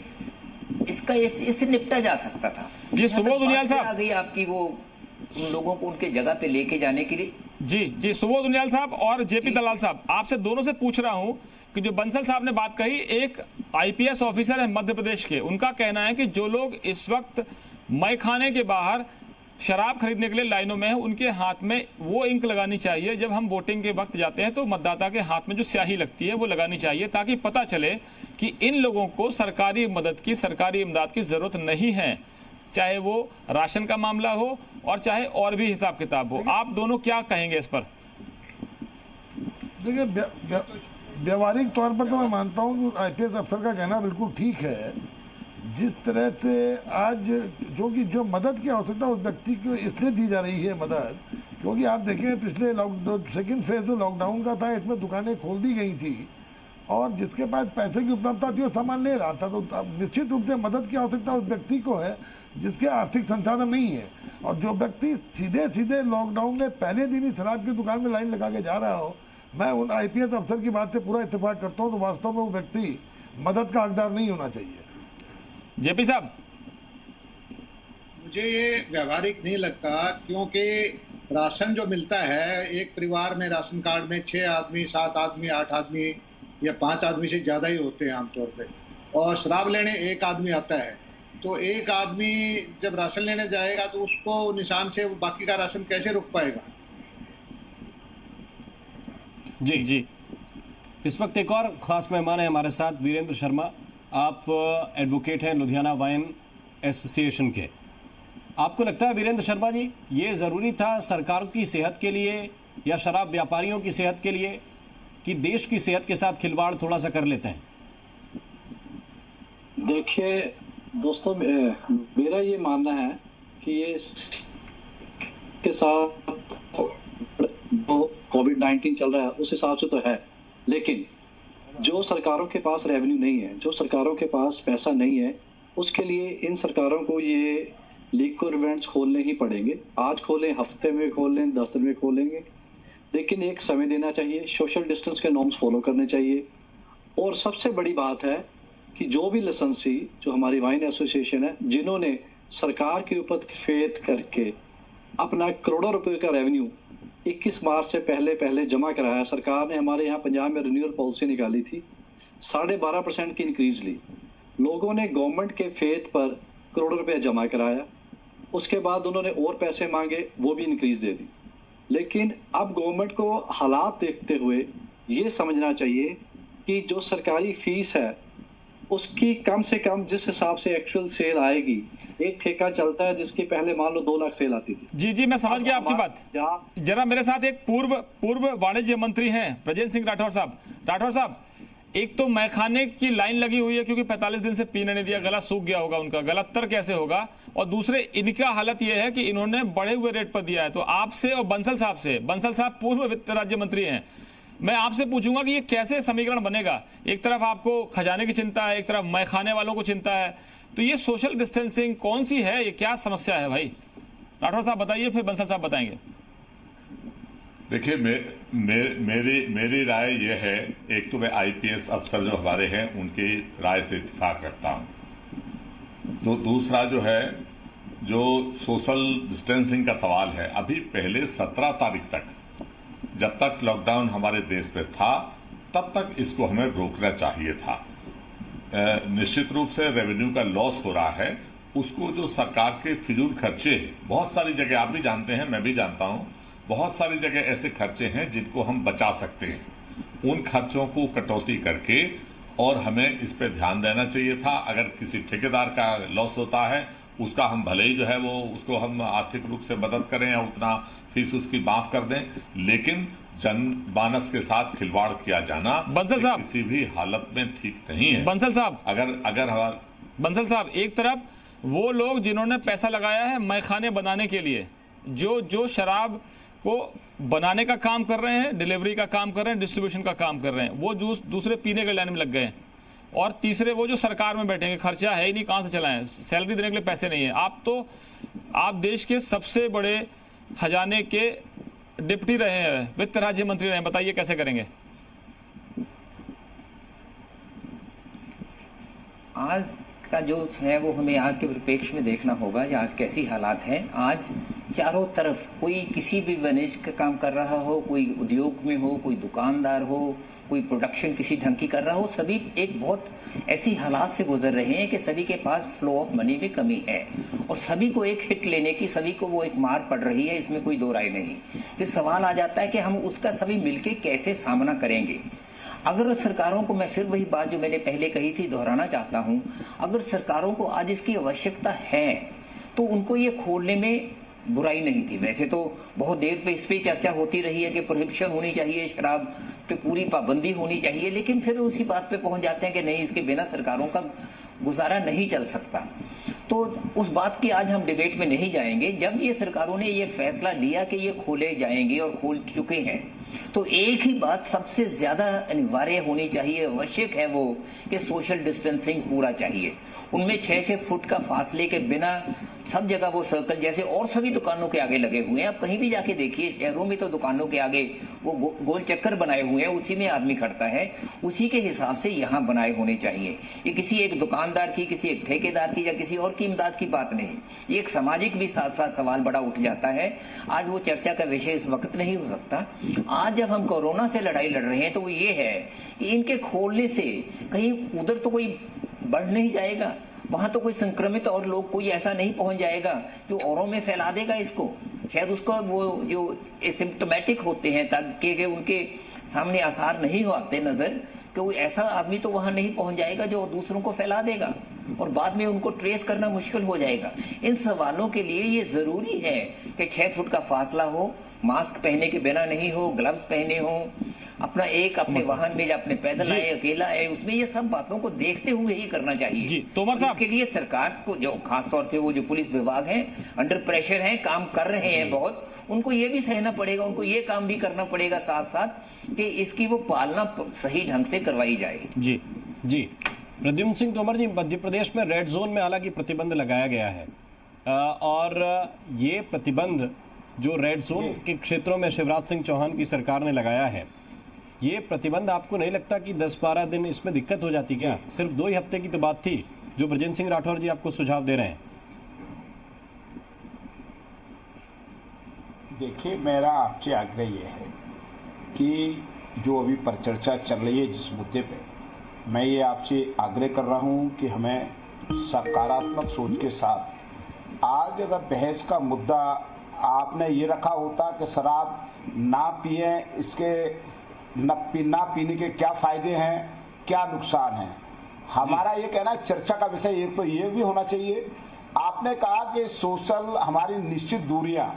निपटा जा सकता था। ये सुबोध उनियाल साहब आ गई आपकी वो उन लोगों को उनके जगह पे लेके जाने के लिए। जी सुबोध उनियाल साहब और JP दलाल साहब, आपसे दोनों से पूछ रहा हूं कि जो बंसल साहब ने बात कही, एक IPS ऑफिसर है मध्य प्रदेश के, उनका कहना है कि जो लोग इस वक्त मैखाने के बाहर शराब खरीदने के लिए लाइनों में है, उनके हाथ में वो इंक लगानी चाहिए, जब हम वोटिंग के वक्त जाते हैं तो मतदाता के हाथ में जो स्याही लगती है वो लगानी चाहिए, ताकि पता चले कि इन लोगों को सरकारी मदद की, सरकारी इमदाद की जरूरत नहीं है, चाहे वो राशन का मामला हो और चाहे और भी हिसाब किताब हो। आप दोनों क्या कहेंगे इस पर? देखिए, व्यवहारिक तौर पर तो मैं मानता हूँ IPS अफसर का कहना बिल्कुल ठीक है। जिस तरह से आज जो मदद की आवश्यकता उस व्यक्ति को इसलिए दी जा रही है मदद, क्योंकि आप देखें पिछले सेकेंड फेज जो लॉकडाउन का था, इसमें दुकानें खोल दी गई थी और जिसके पास पैसे की उपलब्धता थी वो सामान ले रहा था, तो निश्चित रूप से मदद की आवश्यकता उस व्यक्ति को है जिसके आर्थिक संसाधन नहीं है। और जो व्यक्ति सीधे लॉकडाउन में पहले दिन ही शराब की दुकान में लाइन लगा के जा रहा हो, मैं उन IPS अफसर की बात से पूरा इत्तेफाक करता हूँ, तो वास्तव में वो व्यक्ति मदद का हकदार नहीं होना चाहिए। JP साहब, मुझे ये व्यवहारिक नहीं लगता, क्योंकि राशन जो मिलता है, एक परिवार में राशन कार्ड में 6 आदमी, 7 आदमी, 8 आदमी या 5 आदमी से ज़्यादा ही होते हैं आमतौर पे, और शराब लेने एक आदमी आता है। तो एक आदमी जब राशन लेने जाएगा तो उसको निशान से बाकी का राशन कैसे रोक पाएगा? जी जी, इस वक्त एक और खास मेहमान है हमारे साथ, वीरेंद्र शर्मा। आप एडवोकेट हैं लुधियाना वाइन एसोसिएशन के। आपको लगता है वीरेंद्र शर्मा जी, ये ज़रूरी था सरकार की सेहत के लिए या शराब व्यापारियों की सेहत के लिए, कि देश की सेहत के साथ खिलवाड़ थोड़ा सा कर लेते हैं? देखिए दोस्तों, मेरा ये मानना है कि ये के साथ जो कोविड-19 चल रहा है उस हिसाब से तो है, लेकिन जो सरकारों के पास रेवेन्यू नहीं है, जो सरकारों के पास पैसा नहीं है, उसके लिए इन सरकारों को ये लिक्विड इवेंट्स खोलने ही पड़ेंगे। आज खोलें, हफ्ते में खोलें, 10 दिन में खोलेंगे, लेकिन एक समय देना चाहिए, सोशल डिस्टेंस के नॉर्म्स फॉलो करने चाहिए। और सबसे बड़ी बात है कि जो भी लाइसेंसी, जो हमारी वाइन एसोसिएशन है, जिन्होंने सरकार के ऊपर फेथ करके अपना करोड़ों रुपए का रेवेन्यू 21 मार्च से पहले जमा कराया। सरकार ने हमारे यहाँ पंजाब में रिन्यूअल पॉलिसी निकाली थी, 12.5% की इंक्रीज ली। लोगों ने गवर्नमेंट के फेथ पर करोड़ों रुपए जमा कराया, उसके बाद उन्होंने और पैसे मांगे, वो भी इंक्रीज दे दी। लेकिन अब गवर्नमेंट को हालात देखते हुए ये समझना चाहिए कि जो सरकारी फीस है उसकी कम से कम जिस हिसाब से एक्चुअल सेल आएगी, एक ठेका चलता है जिसकी पहले मान लो 2 लाख सेल आती थी। जी जी, मैं समझ गया आपकी बात। जरा मेरे साथ एक पूर्व वाणिज्य मंत्री हैं ब्रजेंद्र सिंह राठौर साहब। राठौर साहब, एक तो मैखाने की लाइन लगी हुई है क्योंकि 45 दिन से पीने नहीं दिया, गला सूख गया होगा उनका, गला तर कैसे होगा, और दूसरे इनका हालत यह है कि इन्होंने बढ़े हुए रेट पर दिया है। तो आपसे और बंसल साहब पूर्व वित्त राज्य मंत्री हैं, मैं आपसे पूछूंगा कि ये कैसे समीकरण बनेगा? एक तरफ आपको खजाने की चिंता है, एक तरफ मैखाने वालों को चिंता है, तो ये सोशल डिस्टेंसिंग कौन सी है, ये क्या समस्या है भाई? राठौर साहब बताइए, फिर बंसल साहब बताएंगे। देखिए, मेरी राय यह है, एक तो मैं आईपीएस अफसर जो हमारे हैं उनकी राय से इत्तेफाक करता हूं, तो दूसरा जो है, जो सोशल डिस्टेंसिंग का सवाल है, अभी पहले 17 तारीख तक जब तक लॉकडाउन हमारे देश में था तब तक इसको हमें रोकना चाहिए था। निश्चित रूप से रेवेन्यू का लॉस हो रहा है, उसको जो सरकार के फिजूल खर्चे हैं, बहुत सारी जगह आप भी जानते हैं, मैं भी जानता हूं, बहुत सारी जगह ऐसे खर्चे हैं जिनको हम बचा सकते हैं, उन खर्चों को कटौती करके, और हमें इस पे ध्यान देना चाहिए था। अगर किसी ठेकेदार का लॉस होता है, उसका हम भले ही जो है वो उसको हम आर्थिक रूप से मदद करें या उतना फीस उसकी माफ कर दें, लेकिन जनमानस के साथ खिलवाड़ किया जाना बंसल साहब किसी भी हालत में ठीक नहीं है। बंसल साहब, अगर हमारा बंसल साहब, एक तरफ वो लोग जिन्होंने पैसा लगाया है मैखाने बनाने के लिए, जो शराब को बनाने का काम कर रहे हैं, डिलीवरी का काम कर रहे हैं, डिस्ट्रीब्यूशन का काम कर रहे हैं, वो दूसरे पीने के लाइन में लग गए हैं, और तीसरे वो जो सरकार में बैठेंगे, खर्चा है ही नहीं, कहां से चलाएं, सैलरी देने के लिए पैसे नहीं है। आप देश के सबसे बड़े खजाने के डिप्टी रहे हैं, वित्त राज्य मंत्री रहे हैं, बताइए कैसे करेंगे? आज का जो है वो हमें आज के परिप्रेक्ष्य में देखना होगा कि आज कैसी हालात हैं। आज चारों तरफ कोई किसी भी वाणिज्य का काम कर रहा हो, कोई उद्योग में हो, कोई दुकानदार हो, कोई प्रोडक्शन किसी ढंग की कर रहा हो, सभी एक बहुत ऐसी हालात से गुजर रहे हैं कि सभी के पास फ्लो ऑफ मनी में कमी है, और सभी को एक हिट लेने की, सभी को वो एक मार पड़ रही है, इसमें कोई दो राय नहीं। फिर सवाल आ जाता है कि हम उसका सभी मिलके कैसे सामना करेंगे। अगर सरकारों को, मैं फिर वही बात जो मैंने पहले कही थी दोहराना चाहता हूं, अगर सरकारों को आज इसकी आवश्यकता है तो उनको ये खोलने में बुराई नहीं थी। वैसे तो बहुत देर पे इस पे चर्चा होती रही है कि प्रोहिबिशन होनी चाहिए, शराब पे पूरी पाबंदी होनी चाहिए, लेकिन फिर उसी बात पे पहुंच जाते हैं कि नहीं, इसके बिना सरकारों का गुजारा नहीं चल सकता। तो उस बात की आज हम डिबेट में नहीं जाएंगे। जब ये सरकारों ने ये फैसला लिया कि ये खोले जाएंगे और खोल चुके हैं, तो एक ही बात सबसे ज्यादा अनिवार्य होनी चाहिए, आवश्यक है वो कि सोशल डिस्टेंसिंग पूरा चाहिए। उनमें 6-6 फुट का फासले के बिना सब जगह वो सर्कल जैसे और सभी दुकानों के आगे लगे हुए हैं। आप कहीं भी जाके देखिए, शहरों में तो दुकानों के आगे वो गोल चक्कर बनाए हुए हैं, उसी में आदमी खड़ता है। उसी के हिसाब से यहाँ बनाए होने चाहिए। ये किसी एक दुकानदार की, किसी एक ठेकेदार की या किसी और की इमदाद की बात नहीं, ये एक सामाजिक भी साथ साथ सवाल बड़ा उठ जाता है। आज वो चर्चा का विषय इस वक्त नहीं हो सकता। आज जब हम कोरोना से लड़ाई लड़ रहे हैं तो वो ये है कि इनके खोलने से कहीं उधर तो कोई बढ़ नहीं जाएगा, वहां तो कोई संक्रमित और लोग कोई ऐसा नहीं पहुंच जाएगा जो औरों में फैला देगा इसको। शायद उसका वो जो एसिम्प्टोमेटिक होते हैं ताकि उनके सामने आसार नहीं आते नजर, कि कोई ऐसा आदमी तो वहां नहीं पहुंच जाएगा जो दूसरों को फैला देगा और बाद में उनको ट्रेस करना मुश्किल हो जाएगा। इन सवालों के लिए ये जरूरी है कि 6 फुट का फासला हो, मास्क पहने के बिना नहीं हो, ग्लव्स पहने हो, अपना एक अपने वाहन में अपने पैदल आए, अकेला आए, उसमें ये सब बातों को देखते हुए ही करना चाहिए। जी तोमर साहब, इसके लिए सरकार को जो खास तौर पे वो जो पुलिस विभाग है अंडर प्रेशर है, काम कर रहे हैं बहुत, उनको ये भी सहना पड़ेगा, उनको ये काम भी करना पड़ेगा साथ साथ कि इसकी वो पालना सही ढंग से करवाई जाए। जी जी प्रद्युम्न सिंह तोमर जी, मध्य प्रदेश में रेड जोन में हालांकि प्रतिबंध लगाया गया है और ये प्रतिबंध जो रेड जोन के क्षेत्रों में शिवराज सिंह चौहान की सरकार ने लगाया है, ये प्रतिबंध आपको नहीं लगता कि 10-12 दिन इसमें दिक्कत हो जाती क्या? सिर्फ 2 ही हफ्ते की तो बात थी जो ब्रजेंद्र सिंह राठौर जी आपको सुझाव दे रहे हैं। देखिए, मेरा आपसे आग्रह ये है कि जो अभी परिचर्चा चल रही है जिस मुद्दे पे, मैं ये आपसे आग्रह कर रहा हूँ कि हमें सकारात्मक सोच के साथ, आज अगर बहस का मुद्दा आपने ये रखा होता कि शराब ना पिए, इसके ना पीने के क्या फ़ायदे हैं, क्या नुकसान हैं, हमारा ये कहना है चर्चा का विषय एक तो ये भी होना चाहिए। आपने कहा कि सोशल हमारी निश्चित दूरियां,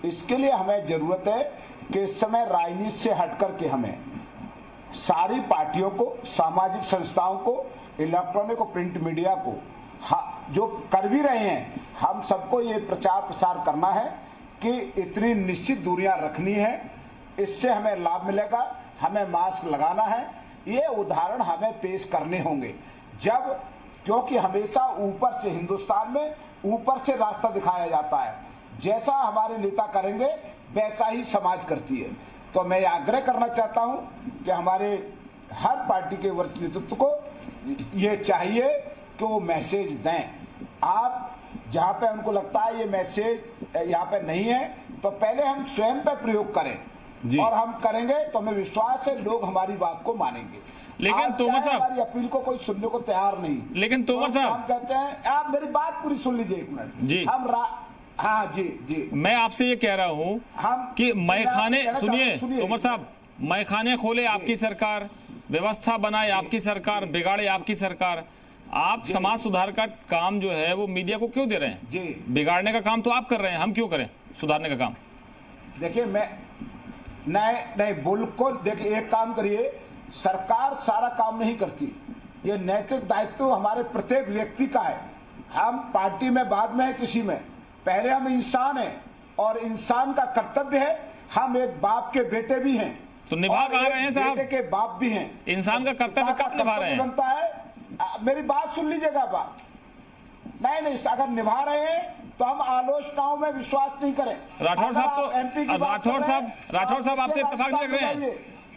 इसके लिए हमें ज़रूरत है कि इस समय राजनीति से हट कर के हमें सारी पार्टियों को, सामाजिक संस्थाओं को, इलेक्ट्रॉनिक और प्रिंट मीडिया को जो कर भी रहे हैं, हम सबको ये प्रचार प्रसार करना है कि इतनी निश्चित दूरियां रखनी है, इससे हमें लाभ मिलेगा, हमें मास्क लगाना है। ये उदाहरण हमें पेश करने होंगे जब, क्योंकि हमेशा ऊपर से हिंदुस्तान में ऊपर से रास्ता दिखाया जाता है, जैसा हमारे नेता करेंगे वैसा ही समाज करती है। तो मैं आग्रह करना चाहता हूं कि हमारे हर पार्टी के वरिष्ठ नेतृत्व को ये चाहिए कि वो मैसेज दें। आप जहां पे उनको लगता है ये मैसेज यहाँ पे नहीं है, तो पहले हम स्वयं पे प्रयोग करें और हम करेंगे तो हमें विश्वास है लोग हमारी बात को मानेंगे। लेकिन तोमर साहब, हमारी अपील को कोई सुनने को तैयार नहीं। लेकिन तोमर साहब, हम कहते हैं, आप मेरी बात पूरी सुन लीजिए 1 मिनट जी। हाँ जी, मैं आपसे ये कह रहा हूँ कि मैखाने, सुनिए तोमर साहब, मैखाने खोले आपकी सरकार, व्यवस्था बनाए आपकी सरकार, बिगाड़े आपकी सरकार। आप समाज सुधार का काम जो है वो मीडिया को क्यों दे रहे हैं जी? बिगाड़ने का काम तो आप कर रहे हैं, हम क्यों करें सुधारने का काम? देखिए, मैं नहीं बिल्कुल, देखिए एक काम करिए, सरकार सारा काम नहीं करती, ये नैतिक दायित्व हमारे प्रत्येक व्यक्ति का है। हम पार्टी में बाद में है किसी में, पहले हम इंसान हैं और इंसान का कर्तव्य है, हम एक बाप के बेटे भी हैं। तो निभा कहाँ रहे हैं साहब? बेटे के बाप भी हैं। इंसान का कर्तव्य कब निभा रहे हैं? बनता है, मेरी बात सुन लीजिएगा बात। नहीं, अगर निभा रहे हैं तो हम आलोचनाओं में विश्वास नहीं करें। राठौर साहब तो राठौर साहब आपसे इत्तेफाक नहीं रख रहे हैं।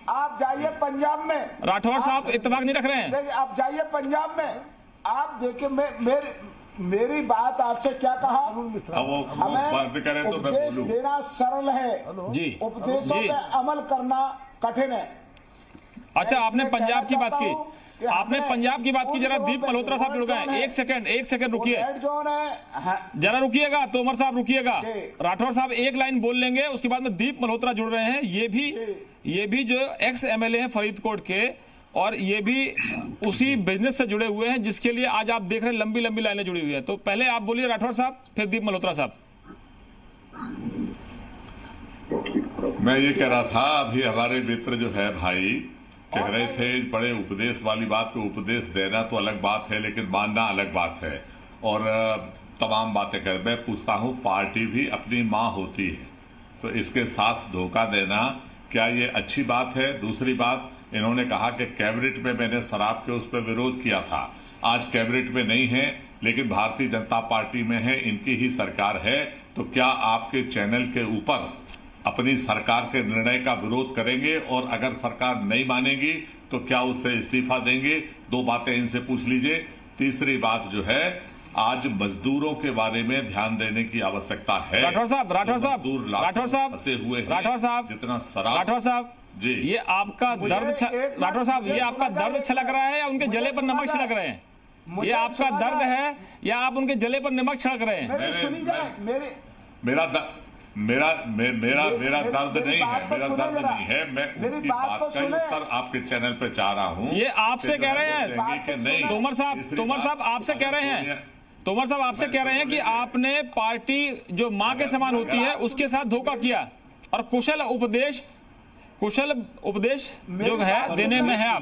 आप जाइए पंजाब में, राठौर साहब इत्तेफाक नहीं रख रहे हैं। आप जाइए पंजाब में, आप देखिए, मेरी बात आपसे क्या कहा, हमें उपदेश देना सरल है, उपदेशों पे अमल करना कठिन है। अच्छा, आपने पंजाब की बात की, आपने पंजाब की बात की, जरा दीप मल्होत्रा साहब जुड़ गए। एक सेकंड रुकिए, जरा रुकिएगा तोमर साहब, रुकिएगा। राठौर साहब एक लाइन बोल लेंगे, उसके बाद में दीप मल्होत्रा जुड़ रहे हैं। ये भी जो एक्स एमएलए हैं फरीदकोट के, और ये भी उसी बिजनेस से जुड़े हुए हैं जिसके लिए आज आप देख रहे हैं लंबी लंबी लाइनें जुड़ी हुई है। तो पहले आप बोलिए राठौर साहब, फिर दीप मल्होत्रा साहब। मैं ये कह रहा था, अभी हमारे मित्र जो है भाई कह रहे थे बड़े उपदेश वाली बात को, उपदेश देना तो अलग बात है लेकिन मानना अलग बात है, और तमाम बातें कर। मैं पूछता हूँ, पार्टी भी अपनी माँ होती है, तो इसके साथ धोखा देना क्या ये अच्छी बात है? दूसरी बात, इन्होंने कहा कि कैबिनेट में मैंने शराब के उस पर विरोध किया था, आज कैबिनेट में नहीं है, लेकिन भारतीय जनता पार्टी में है, इनकी ही सरकार है, तो क्या आपके चैनल के ऊपर अपनी सरकार के निर्णय का विरोध करेंगे? और अगर सरकार नहीं मानेगी तो क्या उससे इस्तीफा देंगे? 2 बातें इनसे पूछ लीजिए। तीसरी बात जो है, आज मजदूरों के बारे में ध्यान देने की आवश्यकता है। राठौर साहब फंसे हुए हैं, राठौर साहब, जितना शराब। राठौर साहब जी, ये आपका दर्द, राठौर साहब ये आपका दर्द छलक रहा है या उनके जले पर नमक छिड़क रहे हैं? ये आपका दर्द है या आप उनके जले पर नमक छिड़क रहे हैं? मेरा दर्द नहीं है, मैं उनकी बात का उत्तर आपके चैनल पे चाह रहा हूँ। ये आपसे कह रहे हैं तोमर साहब आपसे कह रहे हैं, तोमर साहब आपसे कह रहे हैं कि आपने पार्टी जो मां के समान होती है उसके साथ धोखा किया और कुशल उपदेश जो है देने में है आप,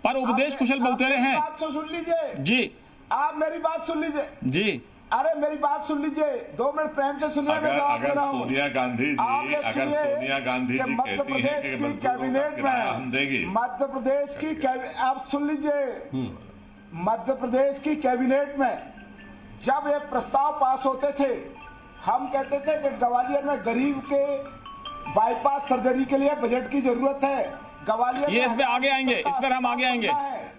पर उपदेश कुशल बहुतेरे हैं। सुन लीजिए जी, आप मेरी बात सुन लीजिए जी। अरे मेरी बात सुन लीजिए, 2 मिनट प्रेम से सुनिए, मैं जवाब दे रहा हूं। सोनिया गांधी जी, अगर सोनिया गांधी जी मध्य प्रदेश की कैबिनेट में, मध्य प्रदेश की आप सुन लीजिए, मध्य प्रदेश की कैबिनेट में जब ये प्रस्ताव पास होते थे, हम कहते थे कि ग्वालियर में गरीब के बाईपास सर्जरी के लिए बजट की जरूरत है। ग्वालियर ये इस पे आगे आएंगे, इस पर हम आगे आएंगे।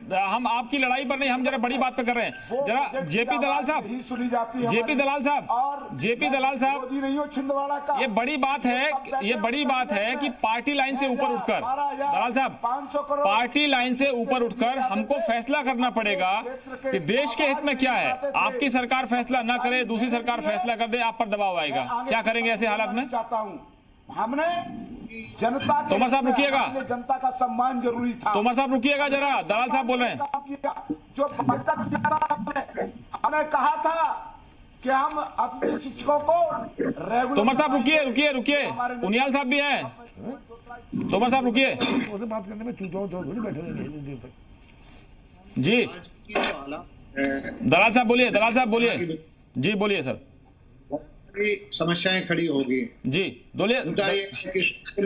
हम आपकी लड़ाई पर नहीं, हम जरा बड़ी बात पे कर रहे हैं। जरा जेपी दलाल साहब, जेपी दलाल साहब, ये बड़ी बात है कि पार्टी लाइन से ऊपर उठकर, दलाल साहब, पार्टी लाइन से ऊपर उठकर हमको फैसला करना पड़ेगा कि देश के हित में क्या है। आपकी सरकार फैसला ना करे, दूसरी सरकार फैसला कर दे, आप पर दबाव आएगा। क्या करेंगे ऐसे हालात में? चाहता हूँ हमने जनता के, तोमर साहब रुकिएगा, जनता का सम्मान जरूरी था। तोमर साहब रुकिएगा जरा, दलाल साहब बोल रहे हैं। जो हमने कहा था कि हम अतिथि शिक्षकों को रेगुलर। तोमर साहब रुकिए, उनियाल साहब भी हैं। तोमर साहब रुकिए बात करने में थोड़ी बैठे रहेंगे जी। दलाल साहब बोलिए जी, बोलिए सर। समस्याएं खड़ी होगी जी, बोलिए।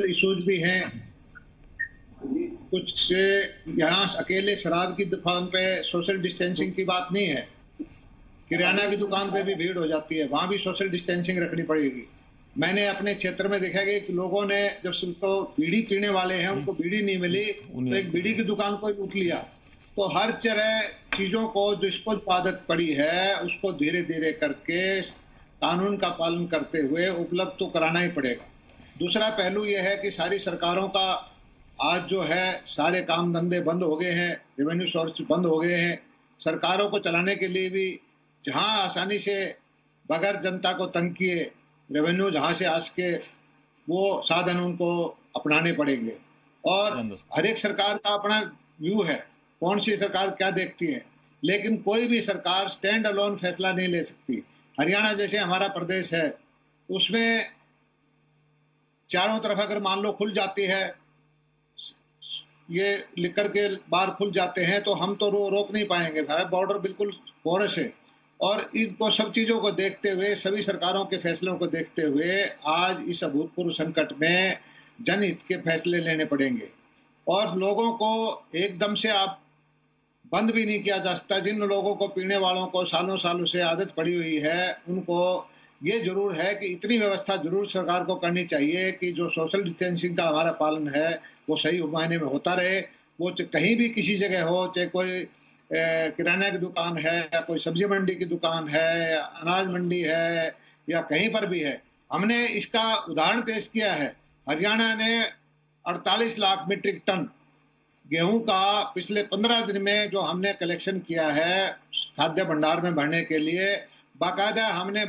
इश्यूज भी हैं कुछ। यहाँ अकेले शराब की दुकान पे सोशल डिस्टेंसिंग की बात नहीं है, किराना की दुकान पे भी भीड़ हो जाती है, वहां भी सोशल डिस्टेंसिंग रखनी पड़ेगी। मैंने अपने क्षेत्र में देखा कि लोगों ने जब उनको बीड़ी पीने वाले हैं, उनको बीड़ी नहीं मिली तो एक बीड़ी की दुकान को लूट लिया। तो हर तरह चीजों को जिसको आदत पड़ी है उसको धीरे धीरे करके कानून का पालन करते हुए उपलब्ध तो कराना ही पड़ेगा। दूसरा पहलू यह है कि सारी सरकारों का आज जो है सारे काम धंधे बंद हो गए हैं, रेवेन्यू सोर्स बंद हो गए हैं। सरकारों को चलाने के लिए भी जहां आसानी से बगैर जनता को तंग किए रेवेन्यू जहां से आ सके वो साधन उनको अपनाने पड़ेंगे। और हर एक सरकार का अपना व्यू है, कौन सी सरकार क्या देखती है, लेकिन कोई भी सरकार स्टैंड अलोन फैसला नहीं ले सकती। हरियाणा जैसे हमारा प्रदेश है, उसमें चारों तरफ अगर मान लो खुल जाती है, ये लिकर के बार खुल जाते हैं तो हम तो रोक नहीं पाएंगे। भारत बॉर्डर बिल्कुल पोरस है और इनको सब चीजों को देखते हुए, सभी सरकारों के फैसलों को देखते हुए आज इस अभूतपूर्व संकट में जनहित के फैसले लेने पड़ेंगे। और लोगों को एकदम से आप बंद भी नहीं किया जा सकता। जिन लोगों को, पीने वालों को सालों से आदत पड़ी हुई है, उनको ये जरूर है कि इतनी व्यवस्था जरूर सरकार को करनी चाहिए कि जो सोशल डिस्टेंसिंग का हमारा पालन है वो सही मायने में होता रहे। वो कहीं भी किसी जगह हो, चाहे कोई किराना की दुकान है या कोई सब्जी मंडी की दुकान है या अनाज मंडी है या कहीं पर भी है। हमने इसका उदाहरण पेश किया है। हरियाणा ने 48 लाख मीट्रिक टन गेहूं का पिछले 15 दिन में जो हमने कलेक्शन किया है खाद्य भंडार में भरने के लिए, बाकायदा हमने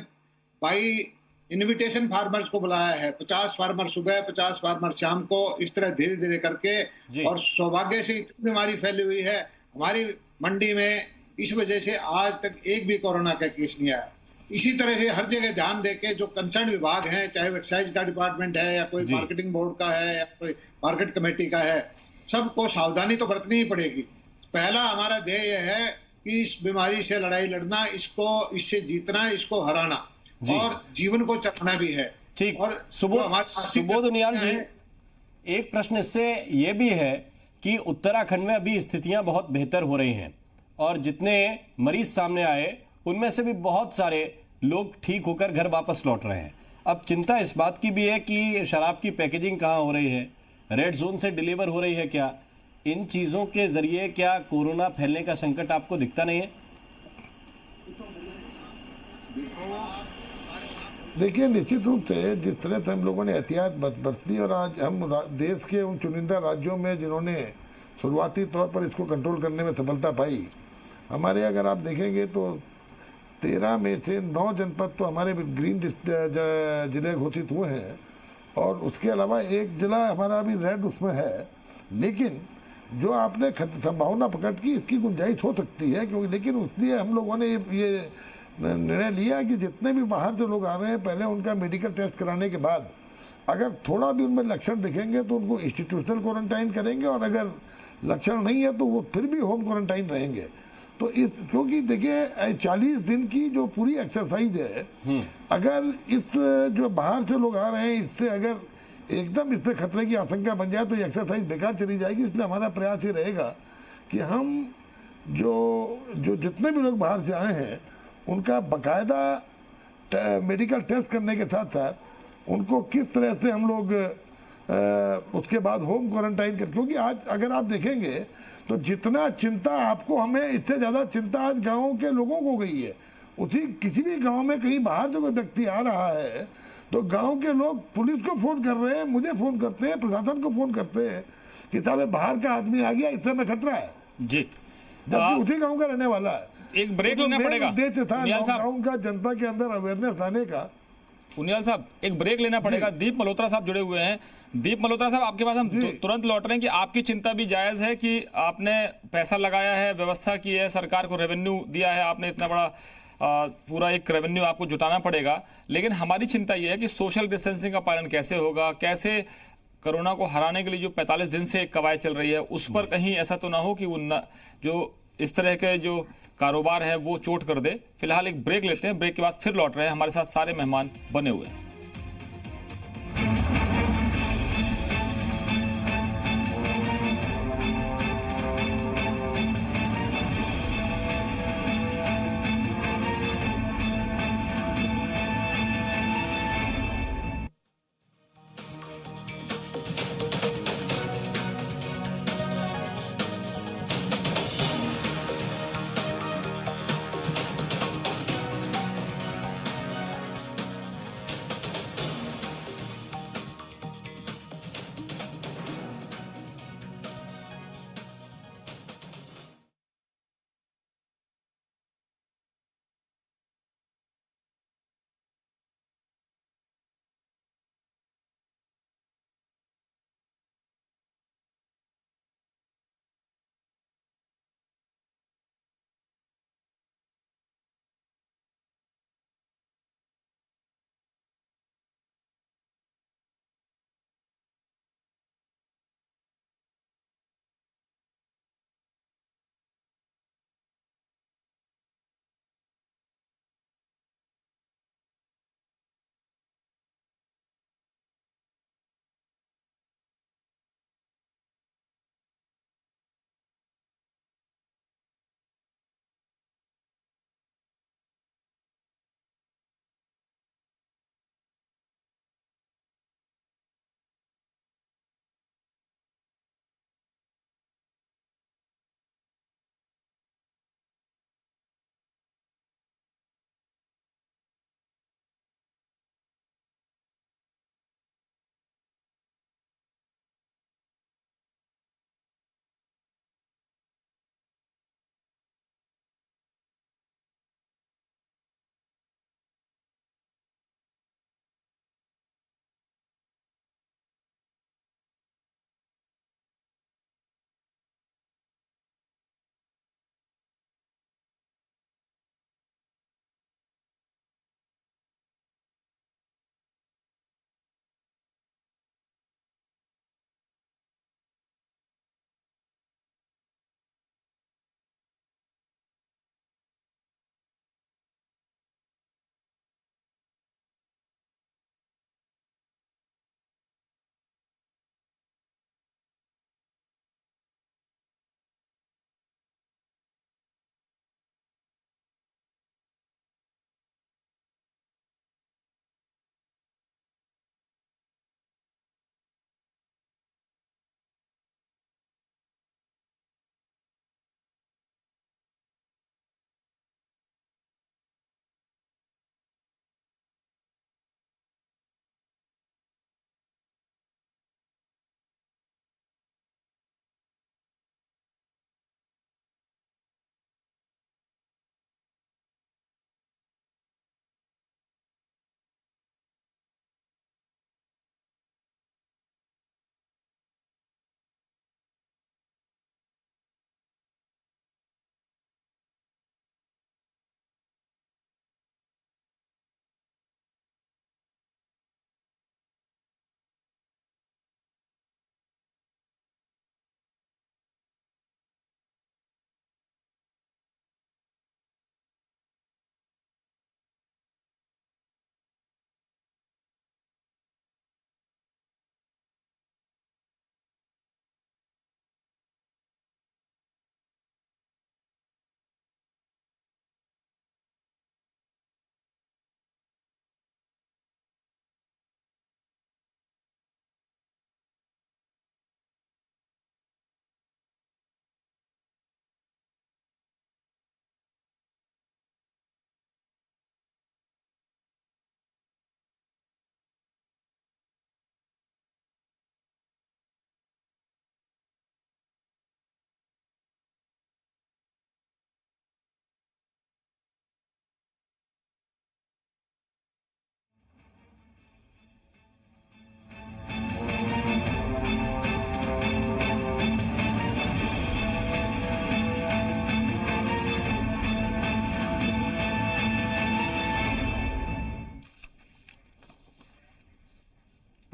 बाई इनविटेशन फार्मर्स को बुलाया है। 50 फार्मर सुबह, 50 फार्मर शाम को, इस तरह धीरे धीरे करके। और सौभाग्य से इतनी बीमारी फैली हुई है हमारी मंडी में, इस वजह से आज तक एक भी कोरोना का केस नहीं आया। इसी तरह से हर जगह ध्यान देके जो कंसर्न विभाग हैं, चाहे वो एक्साइज का डिपार्टमेंट है या कोई मार्केटिंग बोर्ड का है या कोई मार्केट कमेटी का है, सबको सावधानी तो बरतनी ही पड़ेगी। पहला हमारा ध्येय यह है कि इस बीमारी से लड़ाई लड़ना, इससे जीतना, इसको हराना और जीवन को चलाना भी है। ठीक। और सुबोध उनियाल जी, एक प्रश्न इससे यह भी है कि उत्तराखंड में अभी स्थितियां बहुत बेहतर हो रही हैं और जितने मरीज सामने आए उनमें से भी बहुत सारे लोग ठीक होकर घर वापस लौट रहे हैं। अब चिंता इस बात की भी है कि शराब की पैकेजिंग कहाँ हो रही है, रेड जोन से डिलीवर हो रही है क्या, इन चीज़ों के जरिए क्या कोरोना फैलने का संकट आपको दिखता नहीं है? देखिए, निश्चित रूप से जिस तरह से हम लोगों ने एहतियात बरती और आज हम देश के उन चुनिंदा राज्यों में जिन्होंने शुरुआती तौर पर इसको कंट्रोल करने में सफलता पाई, हमारे अगर आप देखेंगे तो 13 में से 9 जनपद तो हमारे ग्रीन जिले घोषित हुए हैं और उसके अलावा एक जिला हमारा अभी रेड उसमें है। लेकिन जो आपने संभावना प्रकट की, इसकी गुंजाइश हो सकती है, क्योंकि लेकिन इसलिए हम लोगों ने ये निर्णय लिया कि जितने भी बाहर से लोग आ रहे हैं पहले उनका मेडिकल टेस्ट कराने के बाद अगर थोड़ा भी उनमें लक्षण दिखेंगे तो उनको इंस्टीट्यूशनल क्वारंटाइन करेंगे और अगर लक्षण नहीं है तो वो फिर भी होम क्वारंटाइन रहेंगे। तो इस क्योंकि देखिए 40 दिन की जो पूरी एक्सरसाइज है, अगर इस जो बाहर से लोग आ रहे हैं इससे अगर एकदम इस पर खतरे की आशंका बन जाए तो ये एक्सरसाइज बेकार चली जाएगी। इसलिए हमारा प्रयास ये रहेगा कि हम जो जितने भी लोग बाहर से आए हैं उनका बाकायदा मेडिकल टेस्ट करने के साथ साथ उनको किस तरह से हम लोग उसके बाद होम क्वारंटाइन कर, क्योंकि आज अगर आप देखेंगे तो जितना चिंता आपको हमें इससे ज़्यादा चिंता आज गाँव के लोगों को गई है। उसी किसी भी गांव में कहीं बाहर से कोई व्यक्ति आ रहा है तो गांव के लोग पुलिस को फ़ोन कर रहे हैं, मुझे फ़ोन करते हैं, प्रशासन को फ़ोन करते हैं कि साहब बाहर का आदमी आ गया, इससे मैं खतरा है जी, जबकि उसी गाँव का रहने वाला है। एक ब्रेक लेना पड़ेगा। उद्देश्य था लॉकडाउन का जनता के अंदर अवेयरनेस लाने का। उनियाल साहब, एक ब्रेक लेना पड़ेगा। दीप मल्होत्रा साहब जुड़े हुए हैं। दीप मल्होत्रा साहब, आपके पास हम तुरंत लौट रहे हैं कि आपकी चिंता भी जायज है कि आपने पैसा लगाया है, व्यवस्था की है, सरकार को रेवेन्यू दिया है, आपने इतना बड़ा पूरा एक रेवेन्यू आपको जुटाना पड़ेगा। लेकिन हमारी चिंता यह है कि सोशल डिस्टेंसिंग का पालन कैसे होगा, कैसे कोरोना को हराने के लिए जो 45 दिन से कवायद चल रही है उस पर कहीं ऐसा तो ना हो कि वो जो इस तरह के जो कारोबार है वो चोट कर दे। फिलहाल एक ब्रेक लेते हैं, ब्रेक के बाद फिर लौट रहे हैं। हमारे साथ सारे मेहमान बने हुए हैं।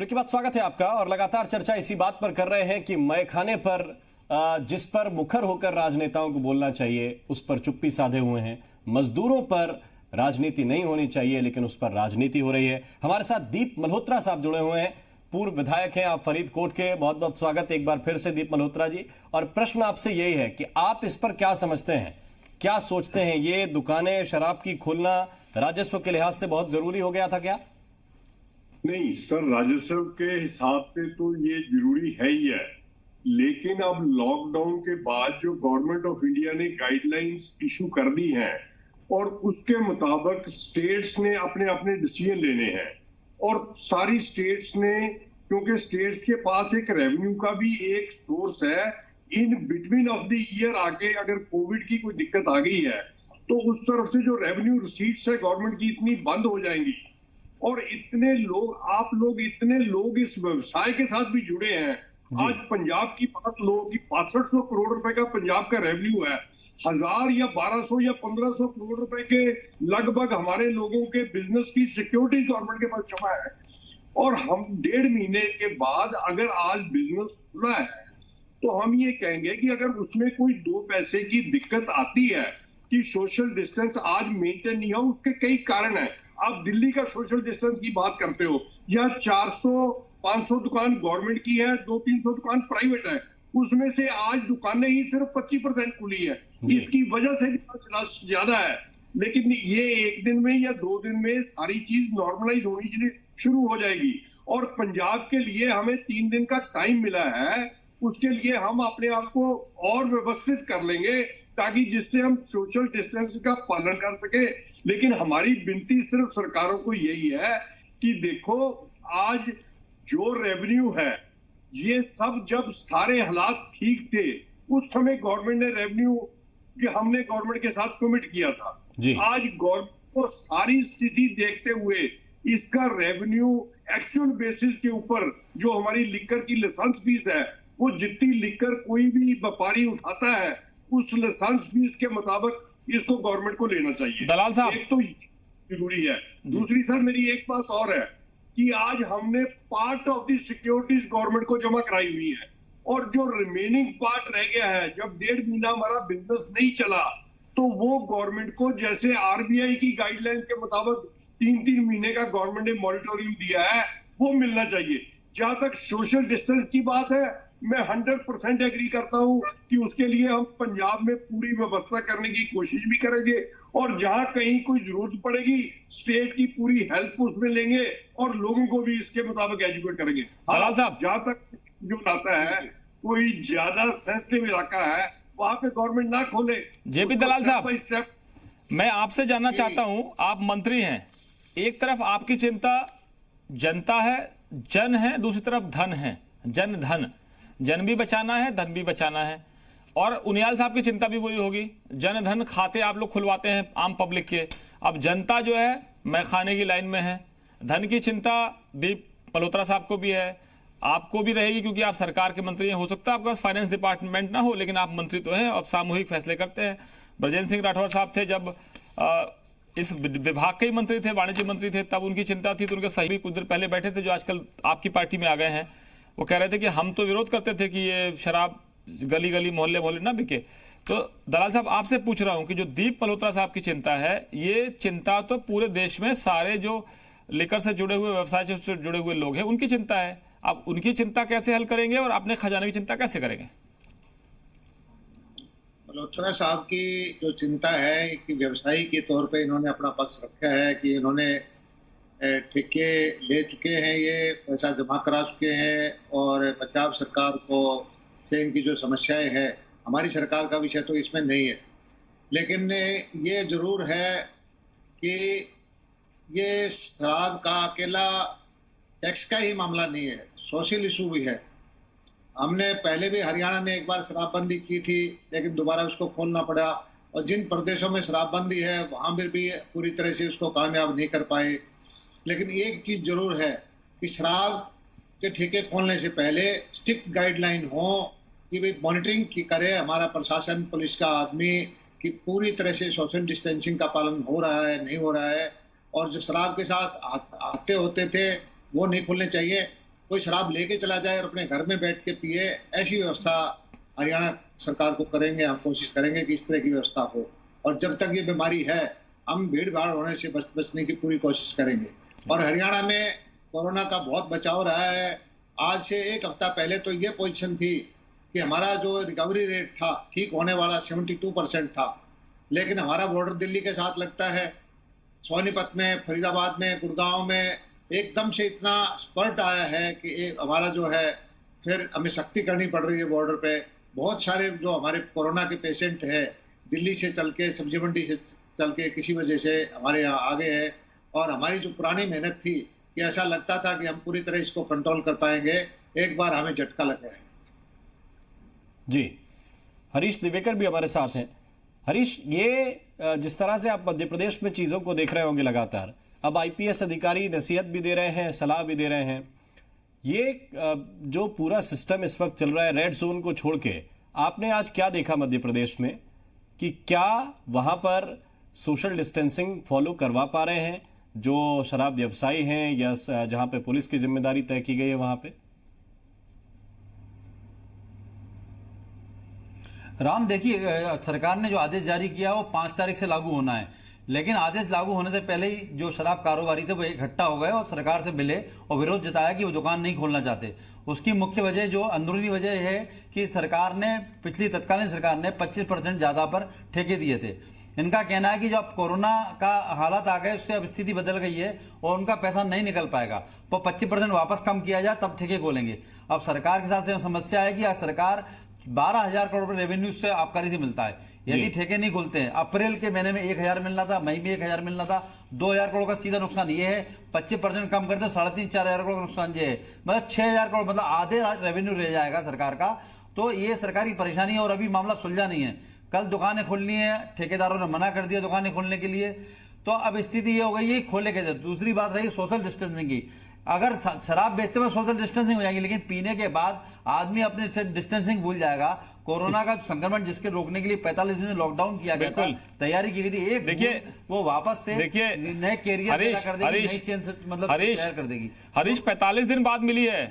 विकी बात, स्वागत है आपका। और लगातार चर्चा इसी बात पर कर रहे हैं कि मैखाने पर जिस पर मुखर होकर राजनेताओं को बोलना चाहिए उस पर चुप्पी साधे हुए हैं। मजदूरों पर राजनीति नहीं होनी चाहिए लेकिन उस पर राजनीति हो रही है। हमारे साथ दीप मल्होत्रा साहब जुड़े हुए हैं, पूर्व विधायक हैं आप फरीदकोट के। बहुत बहुत स्वागत एक बार फिर से दीप मल्होत्रा जी। और प्रश्न आपसे यही है कि आप इस पर क्या समझते हैं, क्या सोचते हैं? ये दुकानें शराब की खोलना राजस्व के लिहाज से बहुत जरूरी हो गया था क्या? नहीं सर, राजस्व के हिसाब से तो ये जरूरी है ही है, लेकिन अब लॉकडाउन के बाद जो गवर्नमेंट ऑफ इंडिया ने गाइडलाइंस इशू कर दी हैं और उसके मुताबिक स्टेट्स ने अपने अपने डिसीजन लेने हैं। और सारी स्टेट्स ने, क्योंकि स्टेट्स के पास एक रेवेन्यू का भी एक सोर्स है, in between of the year आके अगर कोविड की कोई दिक्कत आ गई है तो उस तरफ से जो रेवेन्यू रिसीट्स है गवर्नमेंट की इतनी बंद हो जाएंगी। और इतने लोग, आप लोग इतने लोग इस व्यवसाय के साथ भी जुड़े हैं। आज पंजाब की बात लो कि 6500 करोड़ रुपए का पंजाब का रेवेन्यू है, 1000 या 1200 या 1500 करोड़ रुपए के लगभग हमारे लोगों के बिजनेस की सिक्योरिटी गवर्नमेंट के पास जमा है। और हम 1.5 महीने के बाद अगर आज बिजनेस खुला है तो हम ये कहेंगे कि अगर उसमें कोई 2 पैसे की दिक्कत आती है कि सोशल डिस्टेंस आज मेंटेन नहीं हो, उसके कई कारण है। आप दिल्ली का सोशल डिस्टेंस की बात करते हो, या 400-500 दुकान गवर्नमेंट की है, 200-300 दुकान प्राइवेट है, उसमें से आज दुकानें ही सिर्फ 25% खुली है। इसकी वजह से ज्यादा है। लेकिन ये 1 दिन में या 2 दिन में सारी चीज नॉर्मलाइज होनी चाहिए, शुरू हो जाएगी। और पंजाब के लिए हमें 3 दिन का टाइम मिला है, उसके लिए हम अपने आप को और व्यवस्थित कर लेंगे ताकि जिससे हम सोशल डिस्टेंस का पालन कर सके। लेकिन हमारी विनती सिर्फ सरकारों को यही है कि देखो, आज जो रेवेन्यू है, ये सब जब सारे हालात ठीक थे उस समय गवर्नमेंट ने रेवेन्यू कि हमने गवर्नमेंट के साथ कमिट किया था। आज गवर्नमेंट को सारी स्थिति देखते हुए इसका रेवेन्यू एक्चुअल बेसिस के ऊपर जो हमारी लिकर की लाइसेंस फीस है, वो जितनी लिकर कोई भी व्यापारी उठाता है उस लाइसेंस फीस के मुताबिक इसको गवर्नमेंट को लेना चाहिए। दलाल साहब, एक तो जरूरी है। दूसरी सर मेरी एक बात और है कि आज हमने part of the securities government को जमा कराई हुई है और जो रिमेनिंग पार्ट रह गया है, जब 1.5 महीना हमारा बिजनेस नहीं चला तो वो गवर्नमेंट को, जैसे आरबीआई की गाइडलाइंस के मुताबिक 3-3 महीने का गवर्नमेंट ने मॉनिटरिंग दिया है, वो मिलना चाहिए। जहां तक सोशल डिस्टेंस की बात है, मैं 100% एग्री करता हूं कि उसके लिए हम पंजाब में पूरी व्यवस्था करने की कोशिश भी करेंगे और जहां कहीं कोई जरूरत पड़ेगी स्टेट की पूरी हेल्प उसमें लेंगे और लोगों को भी इसके मुताबिक एजुकेट करेंगे। दलाल साहब, जहां तक जो आता है, कोई ज्यादा सेंसिटिव इलाका है वहां पे गवर्नमेंट ना खोले। जेपी दलाल साहब, मैं आपसे जानना चाहता हूं, आप मंत्री हैं, एक तरफ आपकी चिंता जनता है, जन है, दूसरी तरफ धन है, जन धन, जन भी बचाना है, धन भी बचाना है। और उनियाल साहब की चिंता भी वही होगी, जन धन खाते आप लोग खुलवाते हैं आम पब्लिक के, अब जनता जो है मैखाने की लाइन में है। धन की चिंता दीप मल्होत्रा साहब को भी है, आपको भी रहेगी क्योंकि आप सरकार के मंत्री हैं। हो सकता है आपके पास फाइनेंस डिपार्टमेंट ना हो लेकिन आप मंत्री तो हैं और सामूहिक फैसले करते हैं। ब्रजेंद्र सिंह राठौर साहब थे जब इस विभाग के ही मंत्री थे, वाणिज्य मंत्री थे, तब उनकी चिंता थी। तो उनके सहयोगी कुछ देर पहले बैठे थे जो आजकल आपकी पार्टी में आ गए हैं, वो कह रहे थे कि हम तो विरोध करते थे कि ये शराब गली गली मोहल्ले मोहल्ले ना बिके। तो दलाल साहब, आपसे पूछ रहा हूं कि जो दीप मल्होत्रा साहब की चिंता है, ये चिंता तो पूरे देश में सारे जो लिकर से जुड़े हुए, व्यवसाय से जुड़े हुए लोग हैं, उनकी चिंता है। अब उनकी चिंता कैसे हल करेंगे और अपने खजाने की चिंता कैसे करेंगे? मल्होत्रा साहब की जो चिंता है कि व्यवसायी के तौर पे इन्होंने अपना पक्ष रखा है कि इन्होंने ठेके ले चुके हैं, ये पैसा जमा करा चुके हैं और पंजाब सरकार को से इनकी जो समस्याएं हैं, हमारी सरकार का विषय तो इसमें नहीं है। लेकिन ये जरूर है कि ये शराब का अकेला टैक्स का ही मामला नहीं है, सोशल इशू भी है। हमने पहले भी, हरियाणा ने एक बार शराबबंदी की थी लेकिन दोबारा उसको खोलना पड़ा, और जिन प्रदेशों में शराबबंदी है वहाँ पर भी पूरी तरह से उसको कामयाब नहीं कर पाए। लेकिन एक चीज़ जरूर है कि शराब के ठेके खोलने से पहले स्ट्रिक्ट गाइडलाइन हो कि भाई मॉनिटरिंग की करे हमारा प्रशासन, पुलिस का आदमी, कि पूरी तरह से सोशल डिस्टेंसिंग का पालन हो रहा है, नहीं हो रहा है। और जो शराब के साथ आते होते थे वो नहीं खुलने चाहिए। कोई शराब लेके चला जाए और अपने घर में बैठ के पिए, ऐसी व्यवस्था हरियाणा सरकार को करेंगे। हम कोशिश करेंगे कि इस तरह की व्यवस्था हो, और जब तक ये बीमारी है हम भीड़ भाड़ होने से बचने की पूरी कोशिश करेंगे। और हरियाणा में कोरोना का बहुत बचाव रहा है। आज से एक हफ्ता पहले तो ये पोजीशन थी कि हमारा जो रिकवरी रेट था, ठीक होने वाला 72% था, लेकिन हमारा बॉर्डर दिल्ली के साथ लगता है। सोनीपत में, फरीदाबाद में, गुड़गांव में एकदम से इतना स्पर्ट आया है कि हमारा जो है फिर हमें सख्ती करनी पड़ रही है बॉर्डर पे। बहुत सारे जो हमारे कोरोना के पेशेंट हैं दिल्ली से चल के, सब्जी मंडी से चल के किसी वजह से हमारे यहाँ आ गए हैं, और हमारी जो पुरानी मेहनत थी कि ऐसा लगता था कि हम पूरी तरह इसको कंट्रोल कर पाएंगे, एक बार हमें झटका लग गया है। जी, हरीश दिवेकर भी हमारे साथ हैं। हरीश, ये जिस तरह से आप मध्य प्रदेश में चीजों को देख रहे होंगे लगातार, अब आईपीएस अधिकारी नसीहत भी दे रहे हैं, सलाह भी दे रहे हैं, ये जो पूरा सिस्टम इस वक्त चल रहा है रेड जोन को छोड़ के, आपने आज क्या देखा मध्य प्रदेश में कि क्या वहां पर सोशल डिस्टेंसिंग फॉलो करवा पा रहे हैं जो शराब व्यवसायी हैं, या जहां पे पुलिस की जिम्मेदारी तय की गई है वहां पे? राम, देखिए, सरकार ने जो आदेश जारी किया वो 5 तारीख से लागू होना है, लेकिन आदेश लागू होने से पहले ही जो शराब कारोबारी थे वो इकट्ठा हो गए और सरकार से मिले और विरोध जताया कि वो दुकान नहीं खोलना चाहते। उसकी मुख्य वजह, जो अंदरूनी वजह है कि सरकार ने, पिछली तत्कालीन सरकार ने 25% ज्यादा पर ठेके दिए थे। इनका कहना है कि जब कोरोना का हालात आ गए उससे अब स्थिति बदल गई है और उनका पैसा नहीं निकल पाएगा, तो 25% वापस कम किया जाए तब ठेके खोलेंगे। अब सरकार के साथ से समस्या है कि आज सरकार 12,000 करोड़ रुपए रेवेन्यू से आबकारी से मिलता है। यदि ठेके नहीं खुलते हैं, अप्रैल के महीने में 1,000 मिलना था, मई में 1,000 मिलना था, 2,000 करोड़ का सीधा नुकसान ये है। 25% कम करते 3,500-4,000 करोड़ का नुकसान ये है, मतलब 6,000 करोड़, मतलब आधे रेवेन्यू रह जाएगा सरकार का। तो ये सरकार की परेशानी है और अभी मामला सुलझा नहीं है। कल दुकानें खोलनी है, ठेकेदारों ने मना कर दिया दुकानें खोलने के लिए, तो अब स्थिति ये हो गई है खोले कैसे। दूसरी बात रही सोशल डिस्टेंसिंग की। अगर शराब बेचते हुए सोशल डिस्टेंसिंग हो जाएगी, लेकिन पीने के बाद आदमी अपने डिस्टेंसिंग भूल जाएगा। कोरोना का संक्रमण जिसके रोकने के लिए 45 दिन लॉकडाउन किया गया था, तैयारी की गई थी, एक देखिए वो वापस से नए कैरियर पैदा कर देगी, नई चेन से मतलब तैयार कर देगी। हरीश, 45 दिन बाद मिली है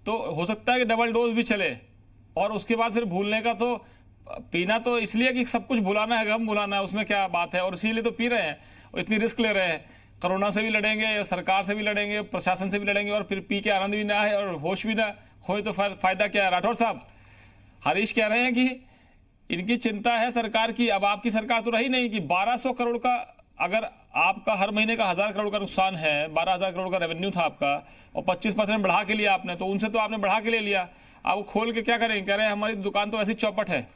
तो हो सकता है कि डबल डोज भी चले, और उसके बाद फिर भूलने का, तो पीना तो इसलिए कि सब कुछ भुलाना है, गम भुलाना है, उसमें क्या बात है, और इसीलिए तो पी रहे हैं और इतनी रिस्क ले रहे हैं। कोरोना से भी लड़ेंगे, सरकार से भी लड़ेंगे, प्रशासन से भी लड़ेंगे, और फिर पी के आनंद भी ना है और होश भी ना खोए तो फायदा क्या है? राठौर साहब, हरीश कह रहे हैं कि इनकी चिंता है सरकार की। अब आपकी सरकार तो रही नहीं कि 1,200 करोड़ का, अगर आपका हर महीने का 1,000 करोड़ का नुकसान है, 12,000 करोड़ का रेवेन्यू था आपका, और 25% बढ़ा के लिया आपने, तो उनसे तो आपने बढ़ा के ले लिया, आप खोल के क्या करेंगे? कह रहे हैं हमारी दुकान तो ऐसी चौपट है।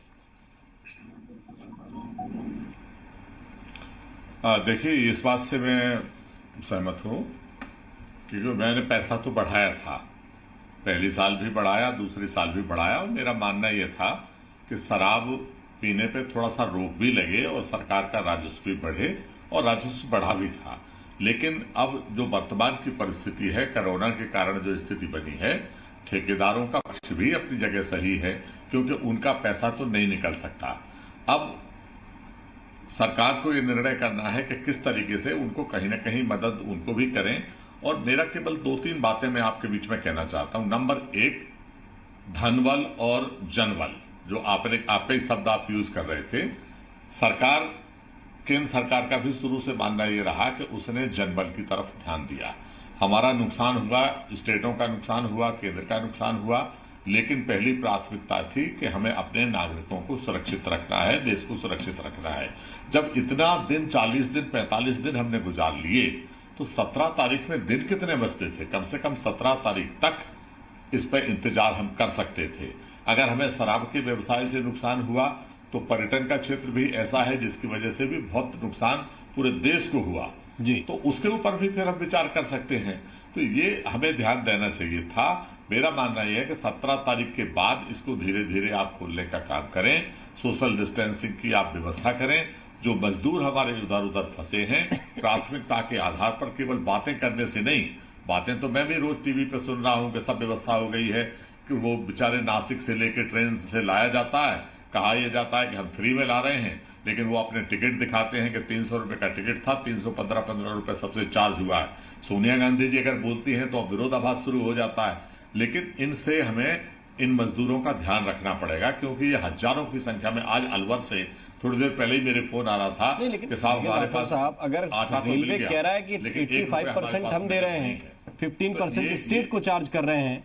देखिए, इस बात से मैं सहमत हूं, क्योंकि मैंने पैसा तो बढ़ाया था, पहली साल भी बढ़ाया, दूसरी साल भी बढ़ाया, और मेरा मानना यह था कि शराब पीने पे थोड़ा सा रोक भी लगे और सरकार का राजस्व भी बढ़े, और राजस्व बढ़ा भी था। लेकिन अब जो वर्तमान की परिस्थिति है, कोरोना के कारण जो स्थिति बनी है, ठेकेदारों का पक्ष भी अपनी जगह सही है, क्योंकि उनका पैसा तो नहीं निकल सकता। अब सरकार को यह निर्णय करना है कि किस तरीके से उनको कहीं ना कहीं मदद उनको भी करें। और मेरा केवल 2-3 बातें मैं आपके बीच में कहना चाहता हूं। नंबर 1, धनबल और जनबल, जो आपने शब्द आप यूज कर रहे थे, सरकार, केंद्र सरकार का भी शुरू से मानना यह रहा कि उसने जनबल की तरफ ध्यान दिया। हमारा नुकसान हुआ, स्टेटों का नुकसान हुआ, केंद्र का नुकसान हुआ, लेकिन पहली प्राथमिकता थी कि हमें अपने नागरिकों को सुरक्षित रखना है, देश को सुरक्षित रखना है। जब इतना दिन, 40 दिन, 45 दिन हमने गुजार लिए, तो 17 तारीख में दिन कितने बचते थे? कम से कम 17 तारीख तक इस पर इंतजार हम कर सकते थे। अगर हमें शराब के व्यवसाय से नुकसान हुआ, तो पर्यटन का क्षेत्र भी ऐसा है जिसकी वजह से भी बहुत नुकसान पूरे देश को हुआ जी, तो उसके ऊपर भी फिर हम विचार कर सकते हैं। तो ये हमें ध्यान देना चाहिए था। मेरा मानना यह है कि 17 तारीख के बाद इसको धीरे धीरे आप खोलने का काम करें, सोशल डिस्टेंसिंग की आप व्यवस्था करें। जो मजदूर हमारे उधर उधर फंसे हैं, प्राथमिकता के आधार पर केवल बातें करने से नहीं, बातें तो मैं भी रोज टीवी पे सुन रहा हूं कि सब व्यवस्था हो गई है, कि वो बेचारे नासिक से लेकर ट्रेन से लाया जाता है, कहा यह जाता है कि हम फ्री में ला रहे हैं, लेकिन वो अपने टिकट दिखाते हैं कि 300 रुपए का टिकट था, 315 रुपए सबसे चार्ज हुआ है। सोनिया गांधी जी अगर बोलती हैं तो अब विरोधाभास शुरू हो जाता है। लेकिन इनसे हमें इन मजदूरों का ध्यान रखना पड़ेगा, क्योंकि ये हजारों की संख्या में आज अलवर से थोड़ी देर पहले ही मेरे फोन आ रहा था कि साहब हमारे पास साहब अगर रेलवे कह रहा है कि 85% हम दे रहे हैं, 15% स्टेट को चार्ज कर रहे हैं,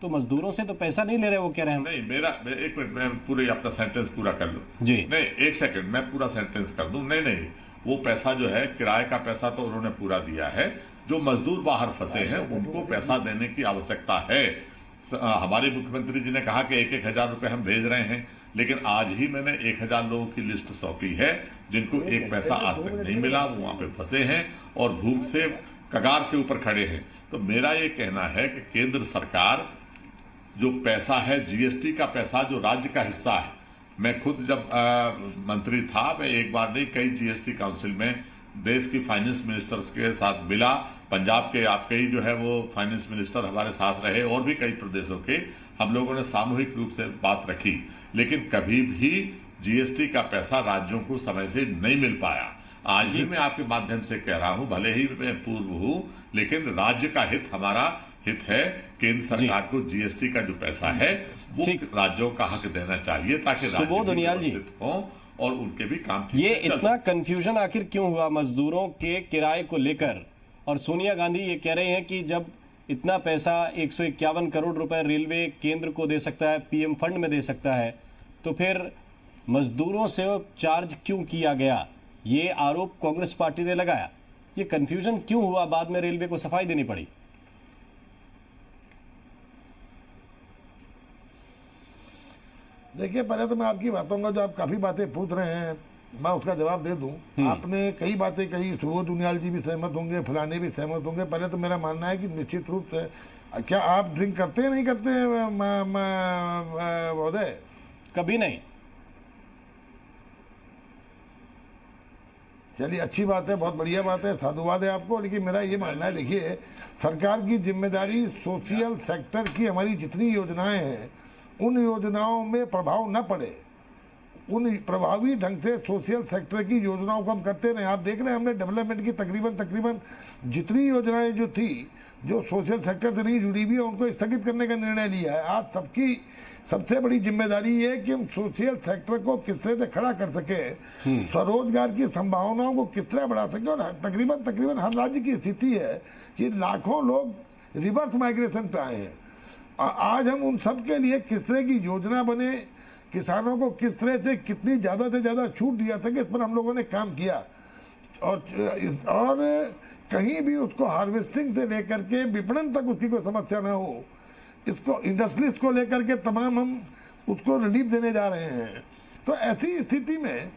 तो मजदूरों से तो पैसा नहीं ले रहे, वो कह रहे हैं। नहीं, मेरा एक मिनट, मैं पूरे अपना सेंटेंस पूरा कर लूं जी। नहीं, एक सेकंड, मैं पूरा सेंटेंस कर दूं। नहीं, वो पैसा जो है किराए का पैसा तो उन्होंने पूरा दिया है। जो मजदूर बाहर फंसे हैं उनको पैसा देने की आवश्यकता है। हमारे मुख्यमंत्री जी ने कहा कि 1,000 रुपए हम भेज रहे हैं, लेकिन आज ही मैंने 1,000 लोगों की लिस्ट सौंपी है जिनको एक पैसा आज तक नहीं मिला, वो वहां पे फंसे हैं और भूख से कगार के ऊपर खड़े हैं। तो मेरा ये कहना है कि केंद्र सरकार जो पैसा है, जीएसटी का पैसा जो राज्य का हिस्सा है, मैं खुद जब मंत्री था, मैं एक बार नहीं कई जीएसटी काउंसिल में देश की फाइनेंस मिनिस्टर्स के साथ मिला। पंजाब के आपके ही जो है वो फाइनेंस मिनिस्टर हमारे साथ रहे और भी कई प्रदेशों के, हम लोगों ने सामूहिक रूप से बात रखी, लेकिन कभी भी जीएसटी का पैसा राज्यों को समय से नहीं मिल पाया। आज भी मैं आपके माध्यम से कह रहा हूं, भले ही मैं पूर्व हूं, लेकिन राज्य का हित हमारा हित है। केंद्र सरकार को जीएसटी का जो पैसा है वो राज्यों का हक देना चाहिए, ताकि सुबोध उनियाल जी हो और उनके भी काम ये इतना कंफ्यूजन आखिर क्यों हुआ मजदूरों के किराए को लेकर? और सोनिया गांधी ये कह रहे हैं कि जब इतना पैसा 151 करोड़ रुपए रेलवे केंद्र को दे सकता है, पीएम फंड में दे सकता है, तो फिर मजदूरों से चार्ज क्यों किया गया? ये आरोप कांग्रेस पार्टी ने लगाया। ये कंफ्यूजन क्यों हुआ? बाद में रेलवे को सफाई देनी पड़ी। देखिए, पहले तो मैं आपकी बातों का, जो आप काफी बातें पूछ रहे हैं, मैं उसका जवाब दे दूं। आपने कई बातें कही, सुबोध उनियाल जी भी सहमत होंगे, फलाने भी सहमत होंगे। पहले तो मेरा मानना है कि निश्चित रूप से, क्या आप ड्रिंक करते हैं नहीं करते हैं महोदय? कभी नहीं। चलिए, अच्छी बात है, बहुत बढ़िया बात है, साधुवाद है आपको। लेकिन मेरा ये मानना है, देखिए, सरकार की जिम्मेदारी सोशल सेक्टर की हमारी जितनी योजनाएं हैं उन योजनाओं में प्रभाव न पड़े, उन प्रभावी ढंग से सोशल सेक्टर की योजनाओं को हम करते रहे। आप देख रहे हैं, हमने डेवलपमेंट की तकरीबन जितनी योजनाएं जो थी, जो सोशल सेक्टर से नहीं जुड़ी हुई है, उनको स्थगित करने का निर्णय लिया है। आज सबकी सबसे बड़ी जिम्मेदारी ये है कि हम सोशल सेक्टर को किस तरह से खड़ा कर सके, स्वरोजगार की संभावनाओं को किस तरह बढ़ा सके। और तकरीबन हर राज्य की स्थिति है कि लाखों लोग रिवर्स माइग्रेशन पे आए हैं। आज हम उन सब के लिए किस तरह की योजना बने, किसानों को किस तरह से कितनी ज़्यादा से ज़्यादा छूट दिया सके, इस पर हम लोगों ने काम किया। और कहीं भी उसको हार्वेस्टिंग से लेकर के विपणन तक उसकी कोई समस्या ना हो, इसको इंडस्ट्रीज को लेकर के तमाम हम उसको रिलीफ देने जा रहे हैं। तो ऐसी स्थिति में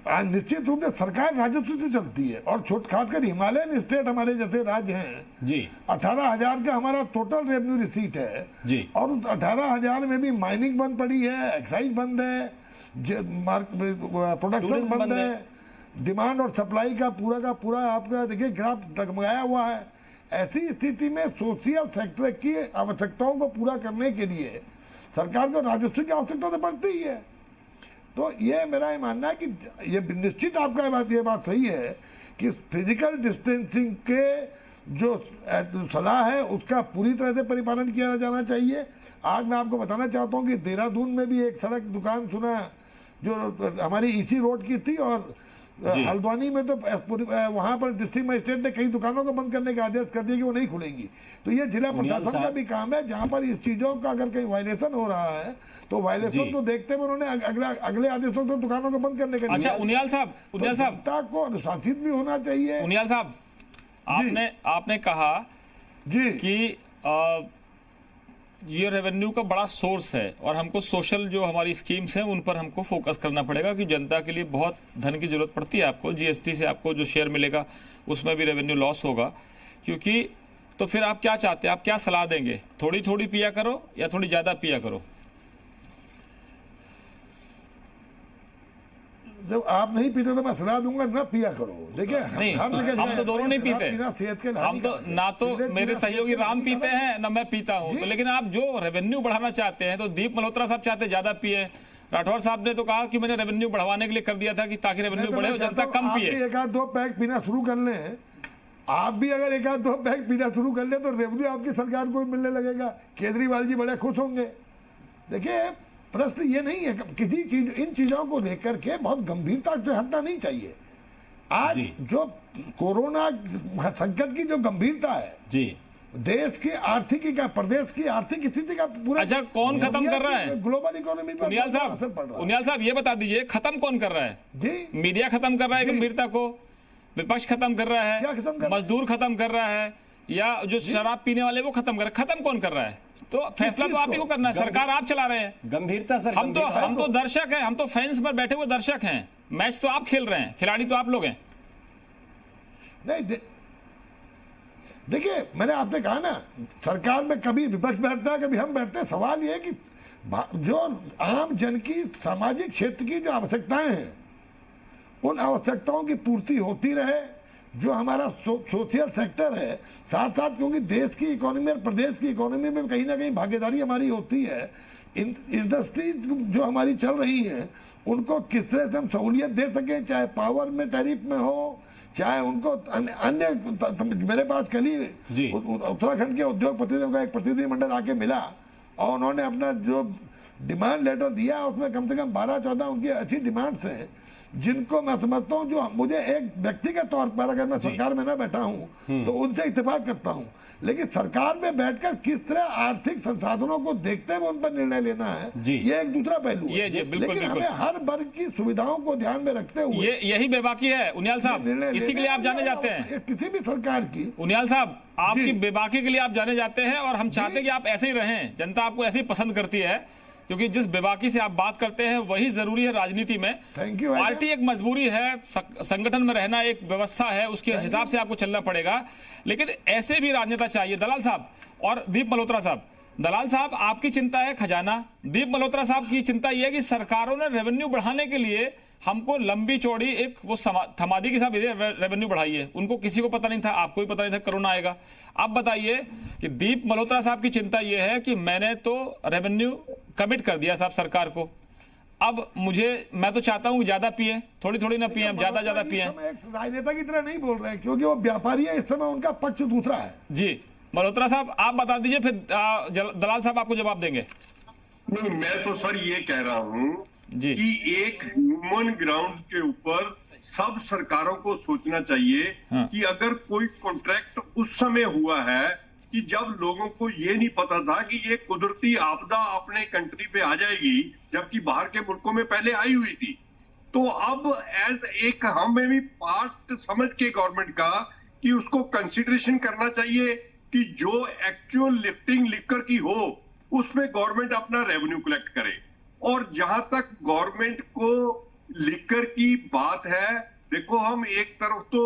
निश्चित रूप से सरकार राजस्व से चलती है, और खासकर हिमालयन स्टेट हमारे जैसे राज्य हैं जी, 18,000 का हमारा टोटल रेवेन्यू रिसीट है जी। और उस 18,000 में भी माइनिंग बंद पड़ी है, एक्साइज बंद है, प्रोडक्शन बंद है, डिमांड और सप्लाई का पूरा आपका देखिए ग्राफ डगमगाया हुआ है। ऐसी स्थिति में सोशल सेक्टर की आवश्यकताओं को पूरा करने के लिए सरकार को राजस्व की आवश्यकता तो पड़ती ही है। तो ये मेरा ये मानना है कि ये निश्चित आपका ये बात सही है कि फिजिकल डिस्टेंसिंग के जो सलाह है उसका पूरी तरह से परिपालन किया जाना चाहिए। आज मैं आपको बताना चाहता हूँ कि देहरादून में भी एक सड़क दुकान सुना जो हमारी ईसी रोड की थी, और हल्द्वानी में तो वहां पर डिस्ट्रिक्ट मजिस्ट्रेट ने कई दुकानों को बंद करने का आदेश कर दिया कि वो नहीं खुलेंगी। तो ये जिला प्रशासन का भी काम है, जहां पर इस चीजों का अगर कहीं वायलेशन हो रहा है तो वायलेशन को देखते हुए उन्होंने अगले आदेशों को दुकानों को बंद करने का। अच्छा, उनियाल साहब जनता को अनुशासित भी होना चाहिए। उनियाल साहब, आपने कहा जी कि ये रेवेन्यू का बड़ा सोर्स है और हमको सोशल जो हमारी स्कीम्स हैं उन पर हमको फोकस करना पड़ेगा, कि जनता के लिए बहुत धन की जरूरत पड़ती है। आपको जीएसटी से आपको जो शेयर मिलेगा उसमें भी रेवेन्यू लॉस होगा, क्योंकि तो फिर आप क्या चाहते हैं, आप क्या सलाह देंगे? थोड़ी थोड़ी पिया करो या थोड़ी ज्यादा पिया करो? जब आप नहीं पीते तो मैं सलाह दूंगा ना पिया करो। देखिए, हम तो दोनों नहीं पीते, हम तो ना तो मेरे सहयोगी राम पीते हैं ना मैं पीता हूं। तो लेकिन आप जो रेवेन्यू बढ़ाना चाहते हैं, तो दीप मल्होत्रा साहब चाहते हैं ज्यादा पिए, राठौर साहब ने तो कहा कि मैंने रेवेन्यू बढ़ाने के लिए कर दिया था कि ताकि रेवेन्यू बढ़े और जनता कम पिए। एक आध दो पैक पीना शुरू कर लें आप भी अगर एक आध दो बैग पीना शुरू कर ले तो रेवेन्यू आपकी सरकार को भी मिलने लगेगा, केजरीवाल जी बड़े खुश होंगे। देखिए प्रश्न ये नहीं है, किसी चीज इन चीजों को लेकर के बहुत गंभीरता से हटना नहीं चाहिए। आज जो कोरोना संकट की जो गंभीरता है जी, देश की आर्थिकी का, प्रदेश की आर्थिक स्थिति का पूरा, अच्छा कौन खत्म कर रहा है ग्लोबल इकोनॉमी पर असर पड़ रहा है। उनियाल साहब ये बता दीजिए खत्म कौन कर रहा है जी? मीडिया खत्म कर रहा है गंभीरता को, विपक्ष खत्म कर रहा है, मजदूर खत्म कर रहा है, या जो शराब पीने वाले वो खत्म कर रहे, खत्म कौन कर रहा है? तो फैसला तो आप ही को करना है, सरकार आप चला रहे हैं। गंभीरता सर, हम तो दर्शक हैं, हम तो फैंस पर बैठे हुए दर्शक हैं, मैच तो आप खेल रहे हैं, खिलाड़ी तो आप लोग हैं। नहीं देखिए मैंने आपने कहा ना, सरकार में कभी विपक्ष बैठता है कभी हम बैठते हैं। सवाल ये है कि जो आम जन की सामाजिक क्षेत्र की जो आवश्यकताएं हैं उन आवश्यकताओं की पूर्ति होती रहे। जो हमारा सोशल सेक्टर है साथ साथ, क्योंकि देश की इकोनॉमी और प्रदेश की इकोनॉमी में कहीं ना कहीं भागीदारी हमारी होती है, इंडस्ट्रीज जो हमारी चल रही हैं उनको किस तरह से हम सहूलियत दे सकें, चाहे पावर में टैरिफ में हो, चाहे उनको अन्य। मेरे पास कल ही उत्तराखंड के उद्योग प्रतिनिधियों का एक प्रतिनिधिमंडल आके मिला और उन्होंने अपना जो डिमांड लेटर दिया उसमें कम से कम 12-14 उनकी अच्छी डिमांड्स हैं, जिनको मैं समझता हूँ, जो मुझे एक व्यक्ति के तौर पर अगर मैं सरकार में ना बैठा हूँ तो उनसे इत्तेफाक करता हूँ, लेकिन सरकार में बैठकर किस तरह आर्थिक संसाधनों को देखते हुए उन पर निर्णय लेना है ये एक दूसरा पहलू है। लेकिन हमें हर वर्ग की सुविधाओं को ध्यान में रखते हुए, यही बेबाकी है उनियाल साहब, इसी के लिए आप जाने जाते हैं। किसी भी सरकार की, उनियाल साहब आपकी बेबाकी के लिए आप जाने जाते हैं और हम चाहते हैं कि आप ऐसे ही रहें, जनता आपको ऐसे ही पसंद करती है, क्योंकि जिस बेबाकी से आप बात करते हैं वही जरूरी है राजनीति में। पार्टी एक मजबूरी है, संगठन में रहना एक व्यवस्था है, उसके हिसाब से आपको चलना पड़ेगा, लेकिन ऐसे भी राजनेता चाहिए। दलाल साहब और दीप मल्होत्रा साहब, दलाल साहब आपकी चिंता है खजाना, दीप मल्होत्रा साहब की चिंता यह है कि सरकारों ने रेवेन्यू बढ़ाने के लिए हमको लंबी चौड़ी एक वो थमादी के साथ रेवेन्यू बढ़ाई है, उनको किसी को पता नहीं था, आपको भी पता नहीं था कोरोना आएगा। अब बताइए कि दीप मल्होत्रा साहब की चिंता यह है कि मैंने तो रेवेन्यू कमिट कर दिया साहब सरकार को, अब मैं तो चाहता हूं ज्यादा पिए, थोड़ी ना पिए, ज्यादा पिए। राजनेता की तरह नहीं बोल रहे हैं क्योंकि वो व्यापारी है, इस समय उनका पक्ष दूसरा है। जी मल्होत्रा साहब आप बता दीजिए, फिर दलाल साहब आपको जवाब देंगे। नहीं, मैं तो सर ये कह रहा हूँ कि एक ह्यूमन ग्राउंड के ऊपर सब सरकारों को सोचना चाहिए कि अगर कोई कॉन्ट्रैक्ट उस समय हुआ है कि जब लोगों को ये नहीं पता था कि ये कुदरती आपदा अपने कंट्री पे आ जाएगी, जबकि बाहर के मुल्कों में पहले आई हुई थी, तो अब एज एक हमें भी पार्ट समझ के गवर्नमेंट का कि उसको कंसिडरेशन करना चाहिए कि जो एक्चुअल लिफ्टिंग लिकर की हो उसमें गवर्नमेंट अपना रेवेन्यू कलेक्ट करे। और जहां तक गवर्नमेंट को लिकर की बात है, देखो हम एक तरफ तो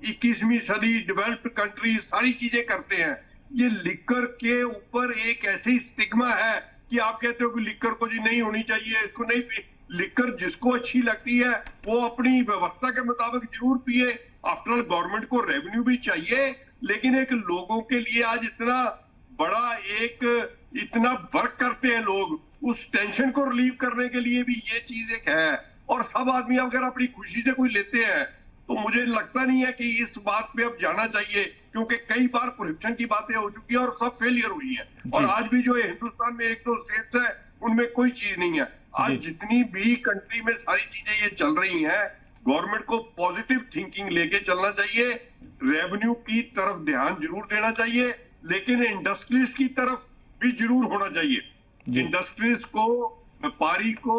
21वीं सदी डेवलप्ड कंट्री सारी चीजें करते हैं, ये लिकर के ऊपर एक ऐसी स्टिग्मा है कि आप कहते हो कि लिकर को जी नहीं होनी चाहिए, इसको नहीं पी। लिकर जिसको अच्छी लगती है वो अपनी व्यवस्था के मुताबिक जरूर पिए। आफ्टर ऑल गवर्नमेंट को रेवेन्यू भी चाहिए, लेकिन एक लोगों के लिए आज इतना बड़ा इतना वर्क करते हैं लोग, उस टेंशन को रिलीव करने के लिए भी ये चीज एक है। और सब आदमी अगर अपनी खुशी से कोई लेते हैं तो मुझे लगता नहीं है कि इस बात पे अब जाना चाहिए, क्योंकि कई बार करप्शन की बातें हो चुकी है और सब फेलियर हुई है। और आज भी जो हिंदुस्तान में 1-2 स्टेट्स है उनमें कोई चीज नहीं है। आज जितनी भी कंट्री में सारी चीजें ये चल रही हैं, गवर्नमेंट को पॉजिटिव थिंकिंग लेके चलना चाहिए, रेवेन्यू की तरफ ध्यान जरूर देना चाहिए, लेकिन इंडस्ट्रीज की तरफ भी जरूर होना चाहिए। इंडस्ट्रीज को, व्यापारी को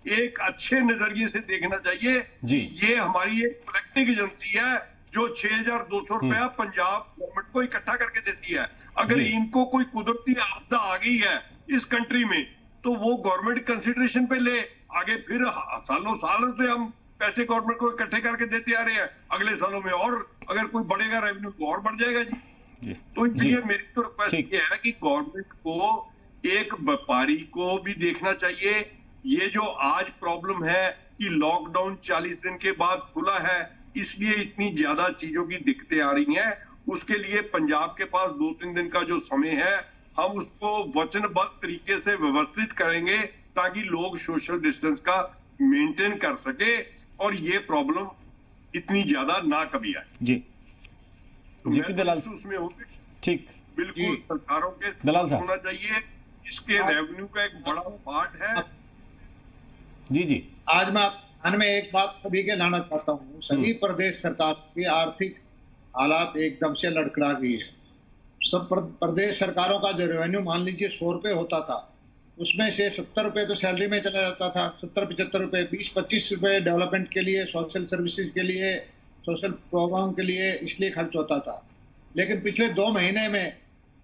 एक अच्छे नजरिए से देखना चाहिए। ये हमारी एक कलेक्टिव एजेंसी है जो 6,200 रुपया पंजाब गवर्नमेंट को इकट्ठा करके देती है। अगर इनको कोई कुदरती आपदा आ गई है इस कंट्री में तो वो गवर्नमेंट कंसिडरेशन पे ले, आगे फिर सालों से हम पैसे गवर्नमेंट को इकट्ठे करके देते आ रहे हैं, अगले सालों में और अगर कोई बढ़ेगा रेवेन्यू तो और बढ़ जाएगा जी। तो इसलिए मेरी तो रिक्वेस्ट ये है कि गवर्नमेंट को एक व्यापारी को भी देखना चाहिए। ये जो आज प्रॉब्लम है कि लॉकडाउन 40 दिन के बाद खुला है, इसलिए इतनी ज्यादा चीजों की दिक्कतें आ रही हैं, उसके लिए पंजाब के पास 2-3 दिन का जो समय है हम उसको वचनबद्ध तरीके से व्यवस्थित करेंगे ताकि लोग सोशल डिस्टेंस का मेंटेन कर सके और ये प्रॉब्लम इतनी ज्यादा ना कभी आए। जी तो जेपी दलाल उसमें होते ठीक बिल्कुल सरकारों के दलाल साहब होना चाहिए, इसके रेवेन्यू का एक बड़ा पार्ट है। जी जी आज मैं ध्यान में एक बात सभी के लाना चाहता हूँ, सभी प्रदेश सरकार की आर्थिक हालात एकदम से लड़खड़ा गई है। सब प्रदेश सरकारों का जो रेवेन्यू मान लीजिए 100 रुपए होता था, उसमें से 70 रुपए तो सैलरी में चला जाता था, 70-75 रुपए, 20-25 रुपए डेवलपमेंट के लिए, सोशल सर्विसेज के लिए, सोशल प्रोग्राम के लिए इसलिए खर्च होता था। लेकिन पिछले 2 महीने में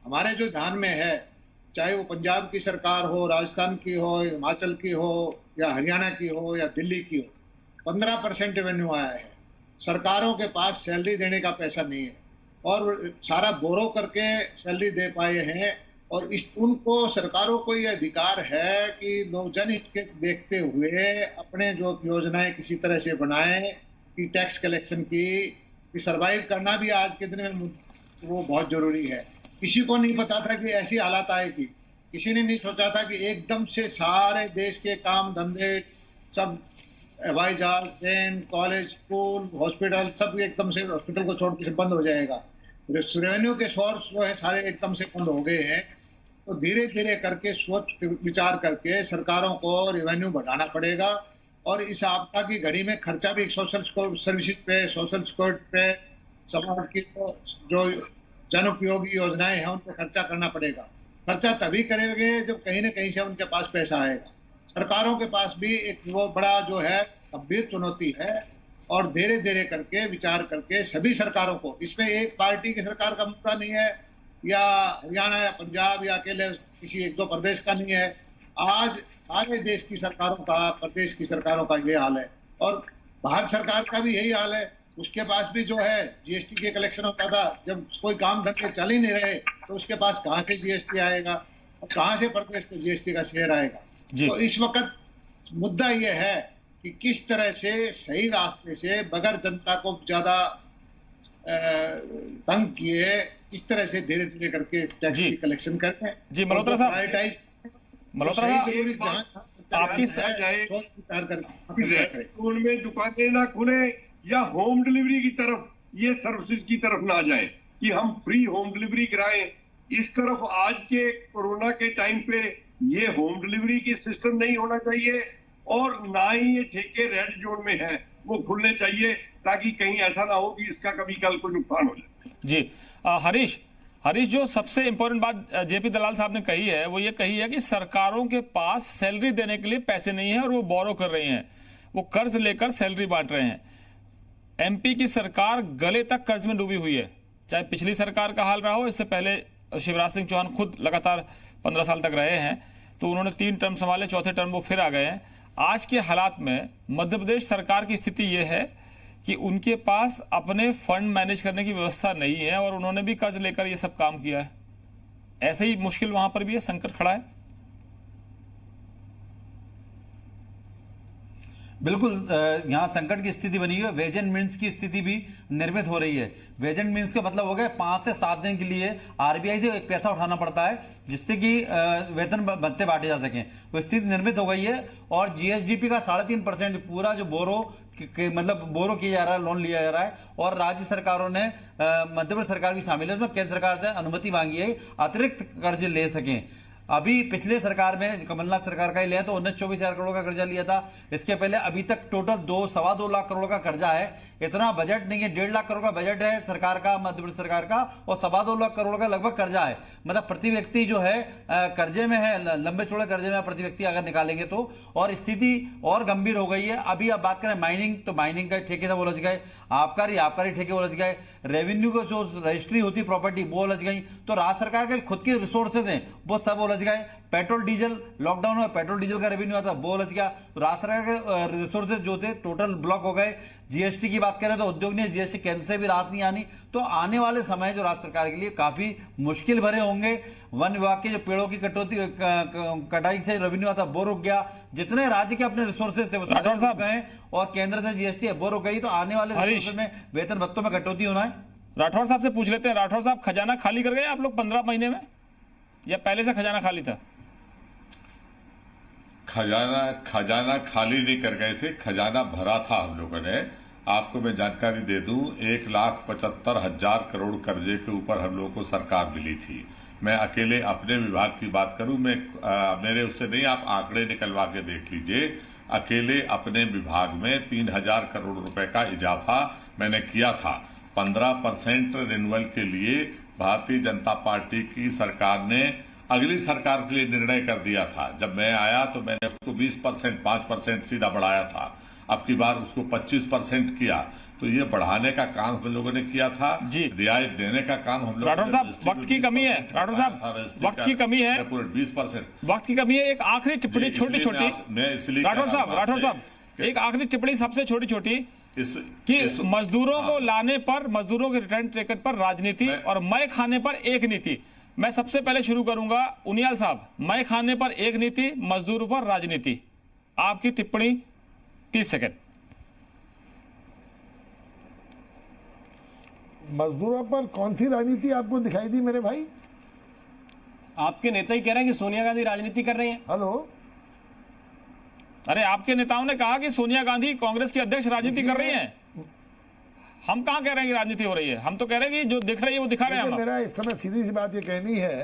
हमारे जो ध्यान में है, चाहे वो पंजाब की सरकार हो, राजस्थान की हो, हिमाचल की हो, या हरियाणा की हो, या दिल्ली की हो, 15% रेवेन्यू आया है। सरकारों के पास सैलरी देने का पैसा नहीं है और सारा बोरो करके सैलरी दे पाए हैं। और उनको सरकारों को ये अधिकार है कि लोग जनहित के देखते हुए अपने जो योजनाएं किसी तरह से बनाएं कि टैक्स कलेक्शन की, कि सर्वाइव करना भी आज के दिन में वो बहुत जरूरी है। किसी को नहीं पता था कि ऐसी हालात आएगी, किसी ने नहीं सोचा था कि एकदम से सारे देश के काम धंधे सब, हवाई जहाज, ट्रेन, कॉलेज, स्कूल, हॉस्पिटल सब एकदम से हॉस्पिटल को छोड़ के बंद हो जाएगा। रेवेन्यू के सोर्स जो है सारे एकदम से बंद हो गए हैं। तो धीरे धीरे करके सोच विचार करके सरकारों को रेवेन्यू बढ़ाना पड़ेगा और इस आपदा की घड़ी में खर्चा भी सोशल सर्विसेज पे, सोशल सिक्योरिटी पे, समाज की जो जन उपयोगी योजनाएं हैं उन पर खर्चा करना पड़ेगा। खर्चा तभी करेंगे जब कहीं न कहीं से उनके पास पैसा आएगा। सरकारों के पास भी एक वो बड़ा जो है गंभीर चुनौती है और धीरे धीरे करके विचार करके सभी सरकारों को, इसमें एक पार्टी की सरकार का मुद्दा नहीं है या हरियाणा या पंजाब या अकेले किसी 1-2 प्रदेश का नहीं है। आज सारे देश की सरकारों का, प्रदेश की सरकारों का ये हाल है और भारत सरकार का भी यही हाल है। उसके पास भी जो है जीएसटी के कलेक्शन होता था, जब कोई काम धंधे चल ही नहीं रहे तो उसके पास कहाँ से जीएसटी आएगा और कहाँ से प्रदेश को जीएसटी का शेयर आएगा। तो इस वक्त मुद्दा ये है कि किस तरह से सही रास्ते से बगैर जनता को ज्यादा तंग किए, किस तरह से धीरे धीरे करके टैक्स की कलेक्शन करते हैं। जी मल्होत्रा साहब, मल्होत्रा साहब आपकी रेड में दुकानें ना खुले या होम डिलीवरी की तरफ, ये सर्विसेज की तरफ ना जाए कि हम फ्री होम डिलीवरी कराएं। इस तरफ आज के कोरोना के टाइम पे ये होम डिलीवरी की सिस्टम नहीं होना चाहिए और ना ही ये ठेके रेड जोन में है वो खुलने चाहिए ताकि कहीं ऐसा ना हो कि इसका कभी कल कोई नुकसान हो जाए। जी हरीश जो सबसे इंपॉर्टेंट बात जेपी दलाल साहब ने कही है वो ये कही है कि सरकारों के पास सैलरी देने के लिए पैसे नहीं है और वो बोरो कर रही हैं, वो कर्ज लेकर सैलरी बांट रहे हैं। एमपी की सरकार गले तक कर्ज में डूबी हुई है, चाहे पिछली सरकार का हाल रहा हो, इससे पहले शिवराज सिंह चौहान खुद लगातार 15 साल तक रहे हैं तो उन्होंने 3 टर्म संभाले, चौथे टर्म वो फिर आ गए हैं। आज के हालात में मध्य प्रदेश सरकार की स्थिति ये है कि उनके पास अपने फंड मैनेज करने की व्यवस्था नहीं है और उन्होंने भी कर्ज लेकर ये सब काम किया है। ऐसे ही मुश्किल वहां पर भी है, संकट खड़ा है। बिल्कुल, यहाँ संकट की स्थिति बनी हुई है। वेज एंड मीन्स की स्थिति भी निर्मित हो रही है। वेज एंड मीन्स का मतलब हो गया 5 से 7 दिन के लिए आरबीआई से एक पैसा उठाना पड़ता है जिससे कि वेतन भत्ते बांटे जा सकें। वो स्थिति निर्मित हो गई है और जीएसडीपी का 3.5% पूरा जो बोरो मतलब बोरो किया जा रहा है, लोन लिया जा रहा है और राज्य सरकारों ने मध्य प्रदेश सरकार भी शामिल है उसमें, केंद्र सरकार से अनुमति मांगी है अतिरिक्त कर्ज ले सकें। अभी पिछले सरकार में कमलनाथ सरकार का ही लिया तो 19-24 हजार करोड़ का कर्जा लिया था। इसके पहले अभी तक टोटल 2-2.25 लाख करोड़ का कर्जा है। इतना बजट नहीं है, 1.5 लाख करोड़ का बजट है सरकार का, मध्य प्रदेश सरकार का, और 2.25 लाख करोड़ का लगभग कर्जा है। मतलब प्रति व्यक्ति जो है कर्जे में है, लंबे चौड़े कर्जे में प्रति व्यक्ति अगर निकालेंगे तो, और स्थिति और गंभीर हो गई है। अभी आप बात करें माइनिंग, तो माइनिंग का ठेके से वो उलझ गए, आबकारी ठेके उलझ गए, रेवेन्यू को जो रजिस्ट्री होती प्रॉपर्टी वो उलझ गई, तो राज्य सरकार के खुद के रिसोर्सेज हैं वो सब उलझ गए। पेट्रोल डीजल, लॉकडाउन में पेट्रोल डीजल का रेवेन्यू आता वो उलझ गया, तो राज्य सरकार के रिसोर्सेज जो थे टोटल ब्लॉक हो गए। जीएसटी की बात करें तो उद्योग ने जीएसटी केंद्र से भी राहत नहीं आनी, तो आने वाले समय जो राज्य सरकार के लिए काफी मुश्किल भरे होंगे। वन विभाग के जो पेड़ों की कटाई से रेवेन्यू आता वो रुक गया, जितने राज्य के अपने रिसोर्सेज थे वो रुक गए और केंद्र से जीएसटी वो रुक गई, तो आने वाले रिसोर्सेज में वेतन भत्तों में कटौती होना है। राठौर साहब से पूछ लेते हैं। राठौर साहब, खजाना खाली कर गए आप लोग 15 महीने में या पहले से खजाना खाली था? खजाना खाली नहीं कर गए थे, खजाना भरा था हम लोगों ने। आपको मैं जानकारी दे दूं, 1,75,000 करोड़ कर्जे के ऊपर हम लोगों को सरकार मिली थी। मैं अकेले अपने विभाग की बात करूं, मेरे उससे नहीं, आप आंकड़े निकलवा के देख लीजिए। अकेले अपने विभाग में 3,000 करोड़ रुपए का इजाफा मैंने किया था। 15% रिन्यूअल के लिए भारतीय जनता पार्टी की सरकार ने अगली सरकार के लिए निर्णय कर दिया था। जब मैं आया तो मैंने उसको 20%, 5% सीधा बढ़ाया था। अब की बार उसको 25% किया। तो ये बढ़ाने का काम हम लोगों ने किया था, रियायत देने का काम हम लोग। राठौर साहब, वक्त की कमी है। राठौर साहब, वक्त की कमी है, 20% वक्त की कमी है। एक आखिरी टिप्पणी छोटी-छोटी, मैं इसलिए राठौर साहब, एक आखिरी टिप्पणी सबसे छोटी-छोटी कि मजदूरों को लाने पर, मजदूरों के रिटर्न टिकट पर राजनीति और मय खाने पर एक नीति। मैं सबसे पहले शुरू करूंगा उनियाल साहब, मय खाने पर एक नीति, मजदूरों पर राजनीति। आपकी टिप्पणी 30 सेकंड। मजदूरों पर कौन सी राजनीति आपको दिखाई दी मेरे भाई? आपके नेता ही कह रहे हैं कि सोनिया गांधी राजनीति कर रही हैं। हेलो, अरे आपके नेताओं ने कहा कि सोनिया गांधी कांग्रेस की अध्यक्ष राजनीति कर रही हैं। हम कहां कह रहे हैं कि राजनीति हो रही है? हम तो कह रहे हैं कि जो दिख रही है वो दिखा रहे हैं हम। मेरा इस समय सीधी सी बात ये कहनी है,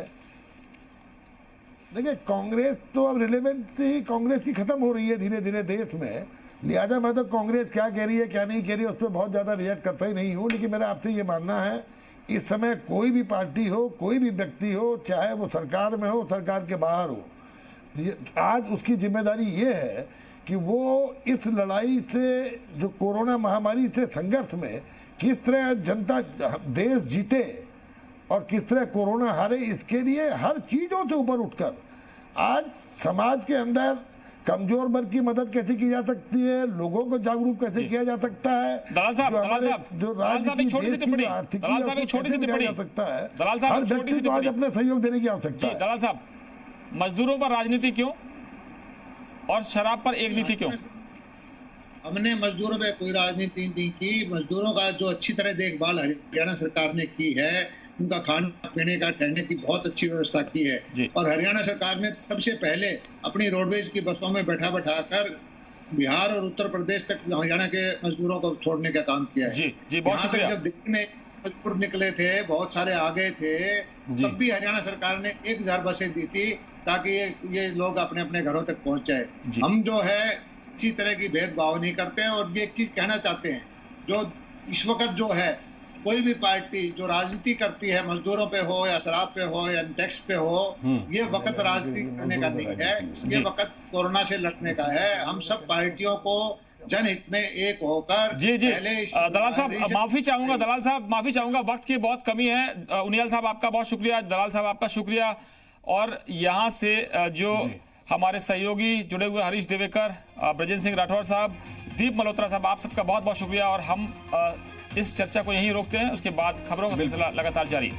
देखिए कांग्रेस तो अब रिलेवेंस ही कांग्रेस की खत्म हो रही है धीरे धीरे देश में। लिहाजा मैं तो कांग्रेस क्या कह रही है क्या नहीं कह रही है उस पर बहुत ज़्यादा रिएक्ट करता ही नहीं हूँ। लेकिन मेरा आपसे ये मानना है, इस समय कोई भी पार्टी हो, कोई भी व्यक्ति हो, चाहे वो सरकार में हो, सरकार के बाहर हो, आज उसकी जिम्मेदारी ये है कि वो इस लड़ाई से, जो कोरोना महामारी से संघर्ष में किस तरह जनता, देश जीते और किस तरह कोरोना हारे, इसके लिए हर चीज़ों से ऊपर उठकर आज समाज के अंदर कमजोर वर्ग की मदद कैसे की जा सकती है, लोगों को जागरूक कैसे किया जा सकता है। दलाल साहब, जो राज्य एक छोटी सी टिप्पणी, दलाल साहब एक छोटी सी टिप्पणी सकता है, दलाल साहब हर व्यक्ति को आज अपने सहयोग देने की आवश्यकता है। दलाल साहब, मजदूरों पर राजनीति क्यों और शराब पर एक नीति क्यों? हमने मजदूरों पे कोई राजनीति नहीं की। मजदूरों का जो अच्छी तरह देखभाल हरियाणा सरकार ने की है, उनका खाने पीने का, ठहरने की बहुत अच्छी व्यवस्था की है। और हरियाणा सरकार ने सबसे पहले अपनी रोडवेज की बसों में बैठा कर बिहार और उत्तर प्रदेश तक हरियाणा के मजदूरों को छोड़ने का काम किया है। बहुत शुक्रिया। जब दिल्ली में मजदूर निकले थे, बहुत सारे आ गए थे, तब भी हरियाणा सरकार ने 1000 बसें दी थी ताकि ये लोग अपने अपने घरों तक पहुंच जाए। हम जो है किसी तरह की भेदभाव नहीं करते हैं। और ये एक चीज कहना चाहते हैं, जो इस वक्त जो है कोई भी पार्टी जो राजनीति करती है, मजदूरों पे हो या शराब पे हो या टैक्स पे हो, ये वक्त राजनीति करने का नहीं है, ये वक्त कोरोना से लड़ने का है। हम सब पार्टियों को जनहित में एक होकर दलाल साहब माफी चाहूंगा, दलाल साहब माफी चाहूंगा, वक्त की बहुत कमी है। उनियाल साहब आपका बहुत शुक्रिया, दलाल साहब आपका शुक्रिया। और यहाँ से जो हमारे सहयोगी जुड़े हुए हरीश देवेकर, ब्रजेंद्र सिंह राठौर साहब, दीप मल्होत्रा साहब, आप सबका बहुत बहुत शुक्रिया। और हम इस चर्चा को यहीं रोकते हैं, उसके बाद खबरों का सिलसिला लगातार जारी।